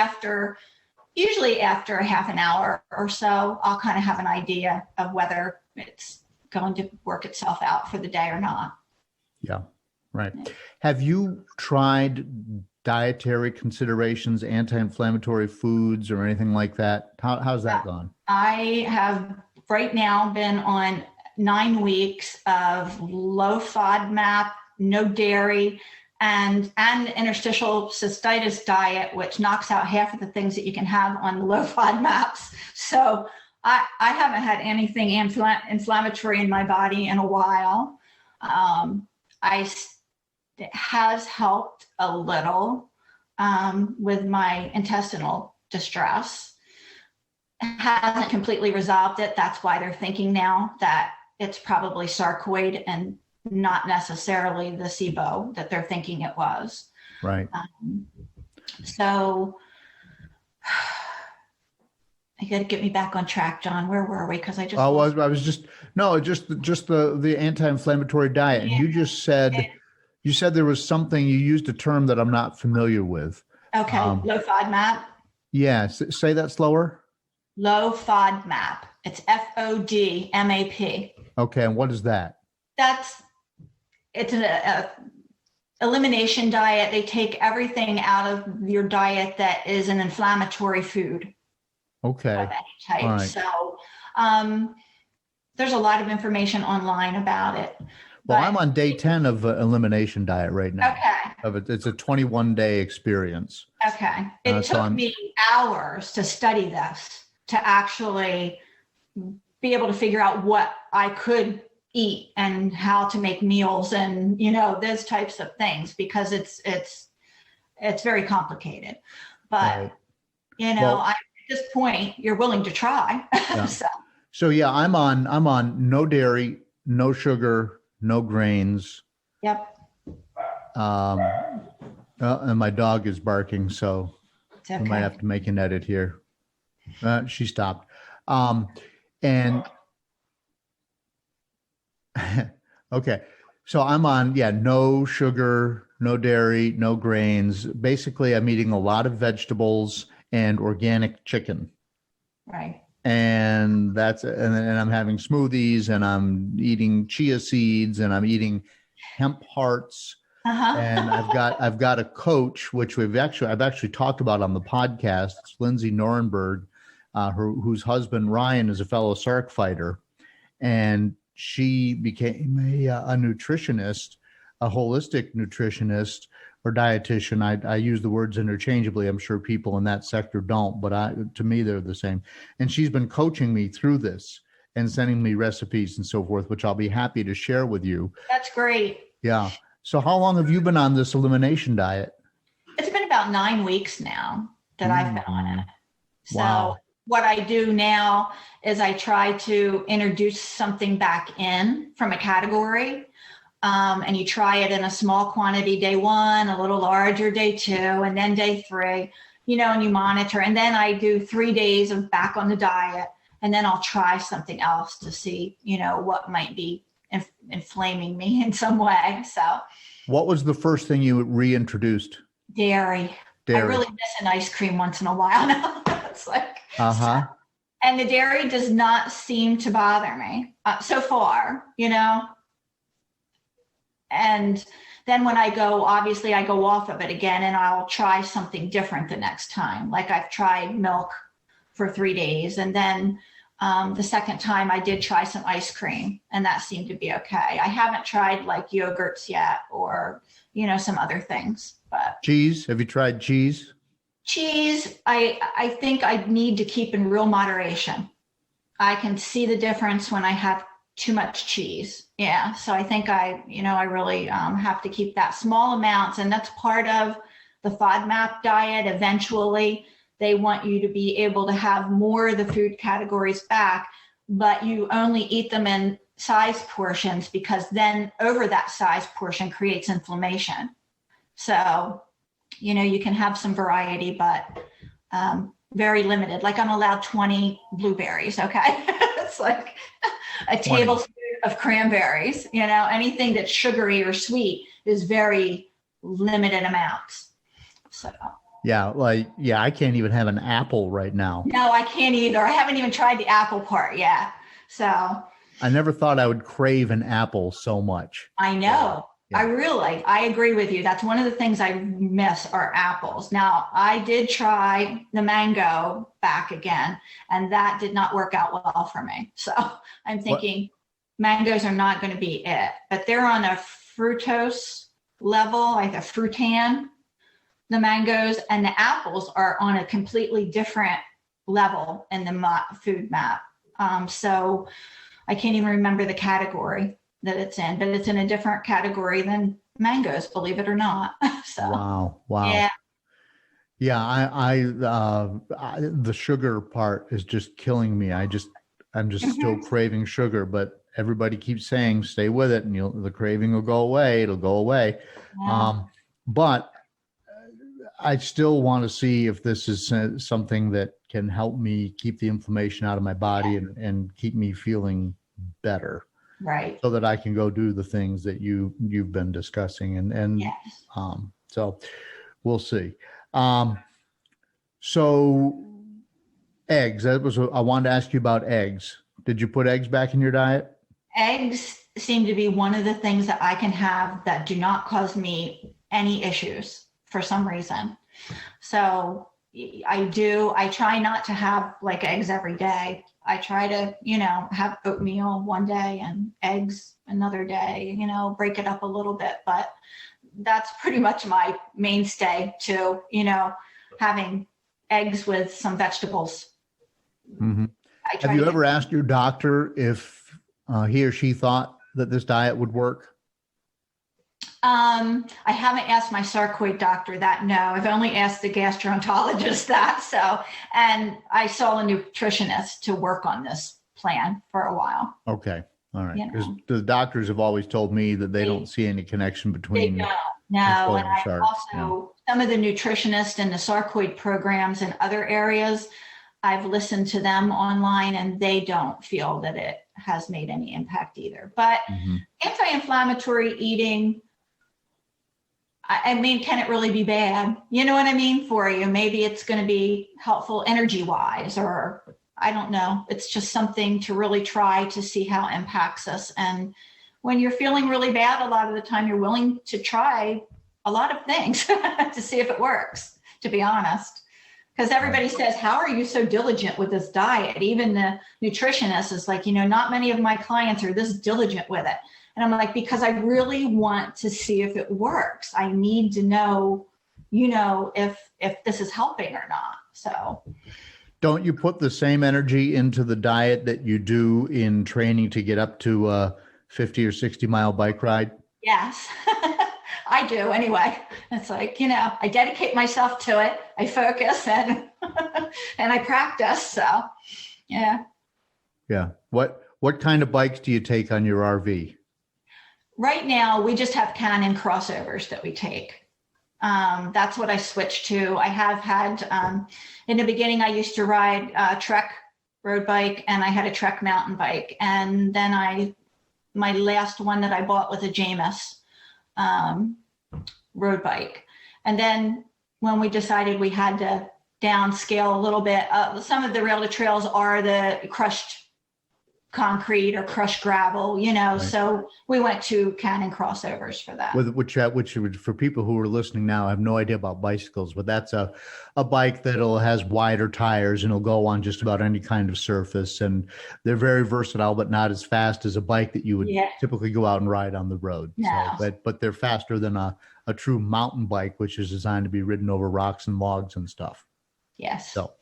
usually after a half an hour or so, I'll kind of have an idea of whether it's going to work itself out for the day or not. Yeah, right. Have you tried dietary considerations, anti-inflammatory foods, or anything like that? How's that gone? I have right now been on 9 weeks of low FODMAP, no dairy, and interstitial cystitis diet, which knocks out half of the things that you can have on the low FODMAPs. So I haven't had anything inflammatory in my body in a while. It has helped a little with my intestinal distress. It hasn't completely resolved it. That's why they're thinking now that it's probably sarcoid and not necessarily the SIBO that they're thinking it was. Right. So you got to get me back on track, John. Where were we? Because I was just the anti-inflammatory diet. And you just said, there was something, you used a term that I'm not familiar with. Okay. Low FODMAP. Yeah. Say that slower. Low FODMAP. It's FODMAP. Okay. And what is that? It's an elimination diet. They take everything out of your diet that is an inflammatory food. Okay. Of any type. Right. So there's a lot of information online about it. Well, I'm on day 10 of Elimination Diet right now. Okay. It's a 21-day experience. Okay. It took me hours to study this, to actually be able to figure out what I could eat and how to make meals and, those types of things, because it's very complicated. But, at this point, you're willing to try. Yeah. So yeah, I'm on no dairy, no sugar, no grains. Yep. And my dog is barking, so It's okay. I might have to make an edit here. She stopped. And okay, so I'm on, no sugar, no dairy, no grains. Basically, I'm eating a lot of vegetables and organic chicken. Right. And and I'm having smoothies, and I'm eating chia seeds, and I'm eating hemp hearts. Uh-huh. And I've got a coach, which I've actually talked about on the podcast. It's Lindsay Norenberg, whose husband Ryan is a fellow Sarc fighter, and she became a nutritionist, a holistic nutritionist or dietitian. I use the words interchangeably. I'm sure people in that sector don't, but to me, they're the same. And she's been coaching me through this and sending me recipes and so forth, which I'll be happy to share with you. That's great. Yeah. So how long have you been on this elimination diet? It's been about 9 weeks now that I've been on it. So Wow. What I do now is I try to introduce something back in from a category. And you try it in a small quantity day 1, a little larger day 2, and then day 3, and you monitor. And then I do 3 days of back on the diet, and then I'll try something else to see, what might be inflaming me in some way. So what was the first thing you reintroduced? Dairy. I really miss an ice cream once in a while now. It's like, and the dairy does not seem to bother me so far, And then when I go off of it again, and I'll try something different the next time. Like I've tried milk for 3 days. And then the second time I did try some ice cream, and that seemed to be okay. I haven't tried like yogurts yet, or, some other things. But cheese, have you tried cheese? Cheese, I think I need to keep in real moderation. I can see the difference when I have too much cheese. Yeah. So I think I really have to keep that small amounts. And that's part of the FODMAP diet. Eventually, they want you to be able to have more of the food categories back, but you only eat them in size portions, because then over that size portion creates inflammation. So, you can have some variety, but very limited. Like I'm allowed 20 blueberries. Okay. It's like a 20. tablespoon of cranberries. Anything that's sugary or sweet is very limited amounts. So. Yeah, I can't even have an apple right now. No, I can't either. I haven't even tried the apple part yet. So I never thought I would crave an apple so much. I know. Yeah. I agree with you. That's one of the things I miss are apples. Now, I did try the mango back again, and that did not work out well for me. So I'm thinking mangoes are not going to be it, but they're on a fructose level, like a fructan. The mangoes and the apples are on a completely different level in the food map. So I can't even remember the category that it's in, but it's in a different category than mangoes, believe it or not. So wow. Yeah. I the sugar part is just killing me. I'm just still craving sugar, but everybody keeps saying stay with it, and the craving will go away. It'll go away. Yeah. But I still want to see if this is something that can help me keep the inflammation out of my body and keep me feeling better. Right. So that I can go do the things that you've been discussing. And so we'll see. So eggs, I wanted to ask you about eggs. Did you put eggs back in your diet? Eggs seem to be one of the things that I can have that do not cause me any issues for some reason. So I try not to have like eggs every day. I try to, have oatmeal one day and eggs another day, break it up a little bit, but that's pretty much my mainstay too, having eggs with some vegetables. Mm-hmm. Have you ever asked your doctor if he or she thought that this diet would work? I haven't asked my sarcoid doctor that. No, I've only asked the gastroenterologist that. So, and I saw a nutritionist to work on this plan for a while. Okay. All right. Because the doctors have always told me that they don't see any connection between. They don't. No. And I also, some of the nutritionists in the sarcoid programs in other areas, I've listened to them online and they don't feel that it has made any impact either. But anti-inflammatory eating, I mean, can it really be bad? You know what I mean? For you, maybe it's going to be helpful energy wise, or I don't know. It's just something to really try to see how it impacts us. And when you're feeling really bad, a lot of the time you're willing to try a lot of things to see if it works, to be honest. Because everybody says, how are you so diligent with this diet? Even the nutritionist is like, not many of my clients are this diligent with it. And I'm like, because I really want to see if it works. I need to know, if this is helping or not. So don't you put the same energy into the diet that you do in training to get up to a 50 or 60 mile bike ride? Yes, I do anyway. It's like, I dedicate myself to it. I focus and and I practice. So, yeah. Yeah. What kind of bikes do you take on your RV? Right now, we just have Canon crossovers that we take. That's what I switched to. I have had, in the beginning, I used to ride a Trek road bike and I had a Trek mountain bike. And then my last one that I bought was a Jamis road bike. And then when we decided we had to downscale a little bit, some of the rail to trails are the crushed concrete or crushed gravel, right. So we went to Canon crossovers for that. Which for people who are listening now, I have no idea about bicycles, but that's a bike that has wider tires and it'll go on just about any kind of surface. And they're very versatile, but not as fast as a bike that you would typically go out and ride on the road. No. So, but they're faster than a true mountain bike, which is designed to be ridden over rocks and logs and stuff. Yes. So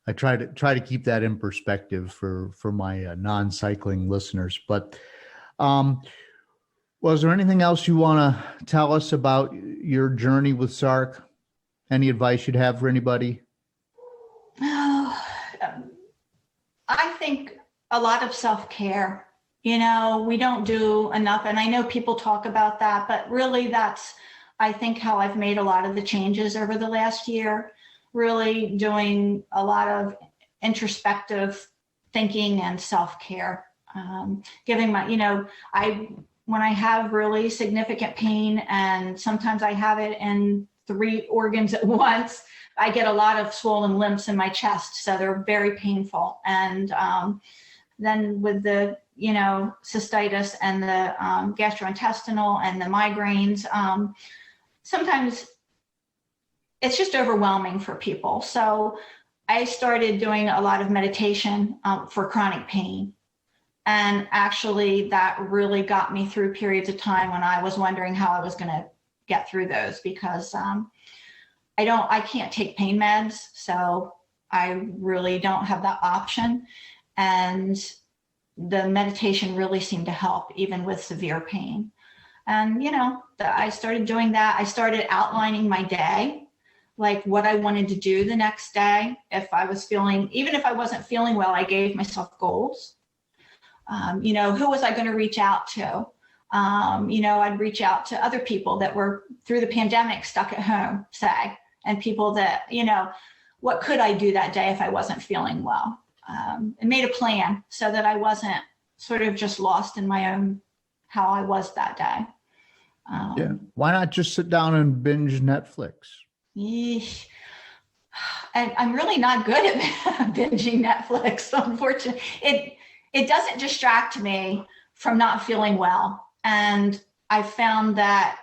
I try to keep that in perspective for my non-cycling listeners. But was there anything else you want to tell us about your journey with Sarc? Any advice you'd have for anybody? I think a lot of self-care. We don't do enough, and I know people talk about that, but really that's, I think, how I've made a lot of the changes over the last year. Really doing a lot of introspective thinking and self-care. Giving my, when I have really significant pain, and sometimes I have it in 3 organs at once, I get a lot of swollen lymphs in my chest. So they're very painful. And then with the, cystitis and the gastrointestinal and the migraines, sometimes it's just overwhelming for people. So I started doing a lot of meditation for chronic pain. And actually that really got me through periods of time when I was wondering how I was going to get through those, because I can't take pain meds. So I really don't have that option. And the meditation really seemed to help even with severe pain. And, I started doing that. I started outlining my day, like what I wanted to do the next day. Even if I wasn't feeling well, I gave myself goals. Who was I going to reach out to? I'd reach out to other people that were through the pandemic stuck at home, say, and people that, what could I do that day if I wasn't feeling well? And made a plan so that I wasn't sort of just lost in my own, how I was that day. Yeah. Why not just sit down and binge Netflix? And I'm really not good at binging Netflix, unfortunately. It doesn't distract me from not feeling well. And I found that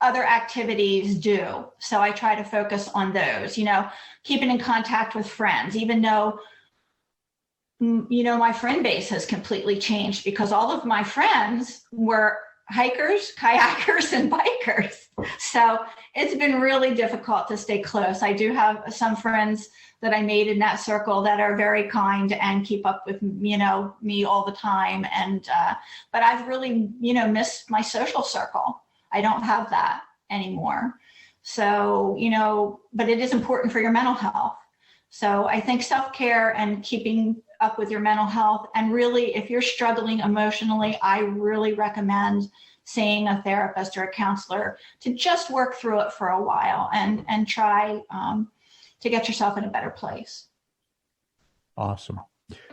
other activities do. So I try to focus on those, keeping in contact with friends, even though, my friend base has completely changed, because all of my friends were hikers, kayakers, and bikers. So it's been really difficult to stay close. I do have some friends that I made in that circle that are very kind and keep up with, me all the time. And, but I've really, missed my social circle. I don't have that anymore. So, but it is important for your mental health. So I think self-care and keeping up with your mental health, and really, if you're struggling emotionally, I really recommend seeing a therapist or a counselor to just work through it for a while and try to get yourself in a better place. Awesome.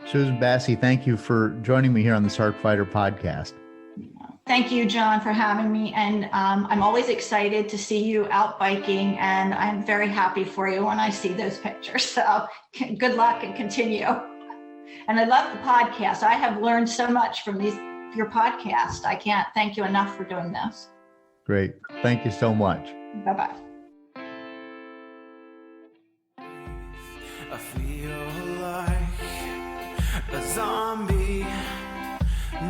Susan Bassi, thank you for joining me here on the Sarc Fighter podcast. Thank you, John, for having me. And I'm always excited to see you out biking, and I'm very happy for you when I see those pictures. So good luck and continue. And I love the podcast. I have learned so much from your podcast. I can't thank you enough for doing this. Great. Thank you so much. Bye-bye. I feel like a zombie,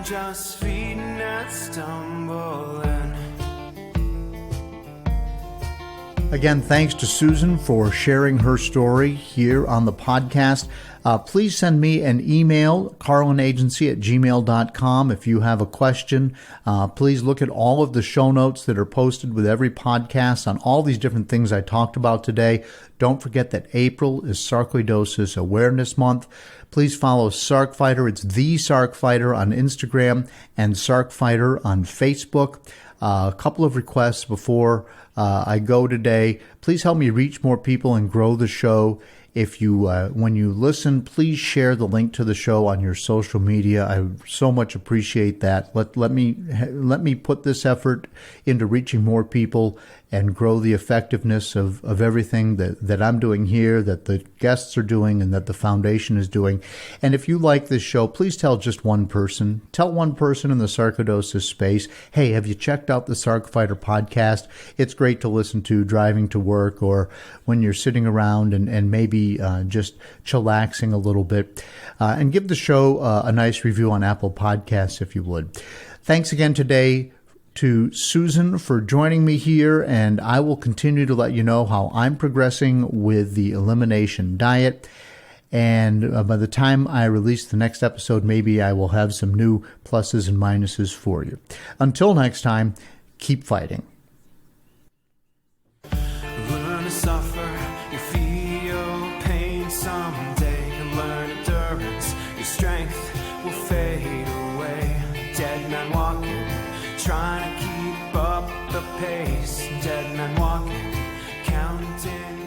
just feeding and stumbling. Again, thanks to Susan for sharing her story here on the podcast. Please send me an email, carlinagency@gmail.com. If you have a question, please look at all of the show notes that are posted with every podcast on all these different things I talked about today. Don't forget that April is Sarcoidosis Awareness Month. Please follow Sarc Fighter. It's the Sarc Fighter on Instagram and Sarc Fighter on Facebook. A couple of requests before I go today. Please help me reach more people and grow the show. If you, when you listen, please share the link to the show on your social media. I so much appreciate that. Let me put this effort into reaching more people and grow the effectiveness of everything that I'm doing here, that the guests are doing, and that the foundation is doing. And if you like this show, please tell just one person. Tell one person in the sarcoidosis space, hey, have you checked out the Sarc Fighter podcast? It's great to listen to driving to work or when you're sitting around and maybe just chillaxing a little bit. And give the show a nice review on Apple Podcasts if you would. Thanks again today to Susan for joining me here, and I will continue to let you know how I'm progressing with the Elimination Diet. And by the time I release the next episode, maybe I will have some new pluses and minuses for you. Until next time, keep fighting. Learn to suffer, you feel pain someday. Learn endurance, your strength will fade away. Dead man walking, trying to keep up the pace. Dead man walking, counting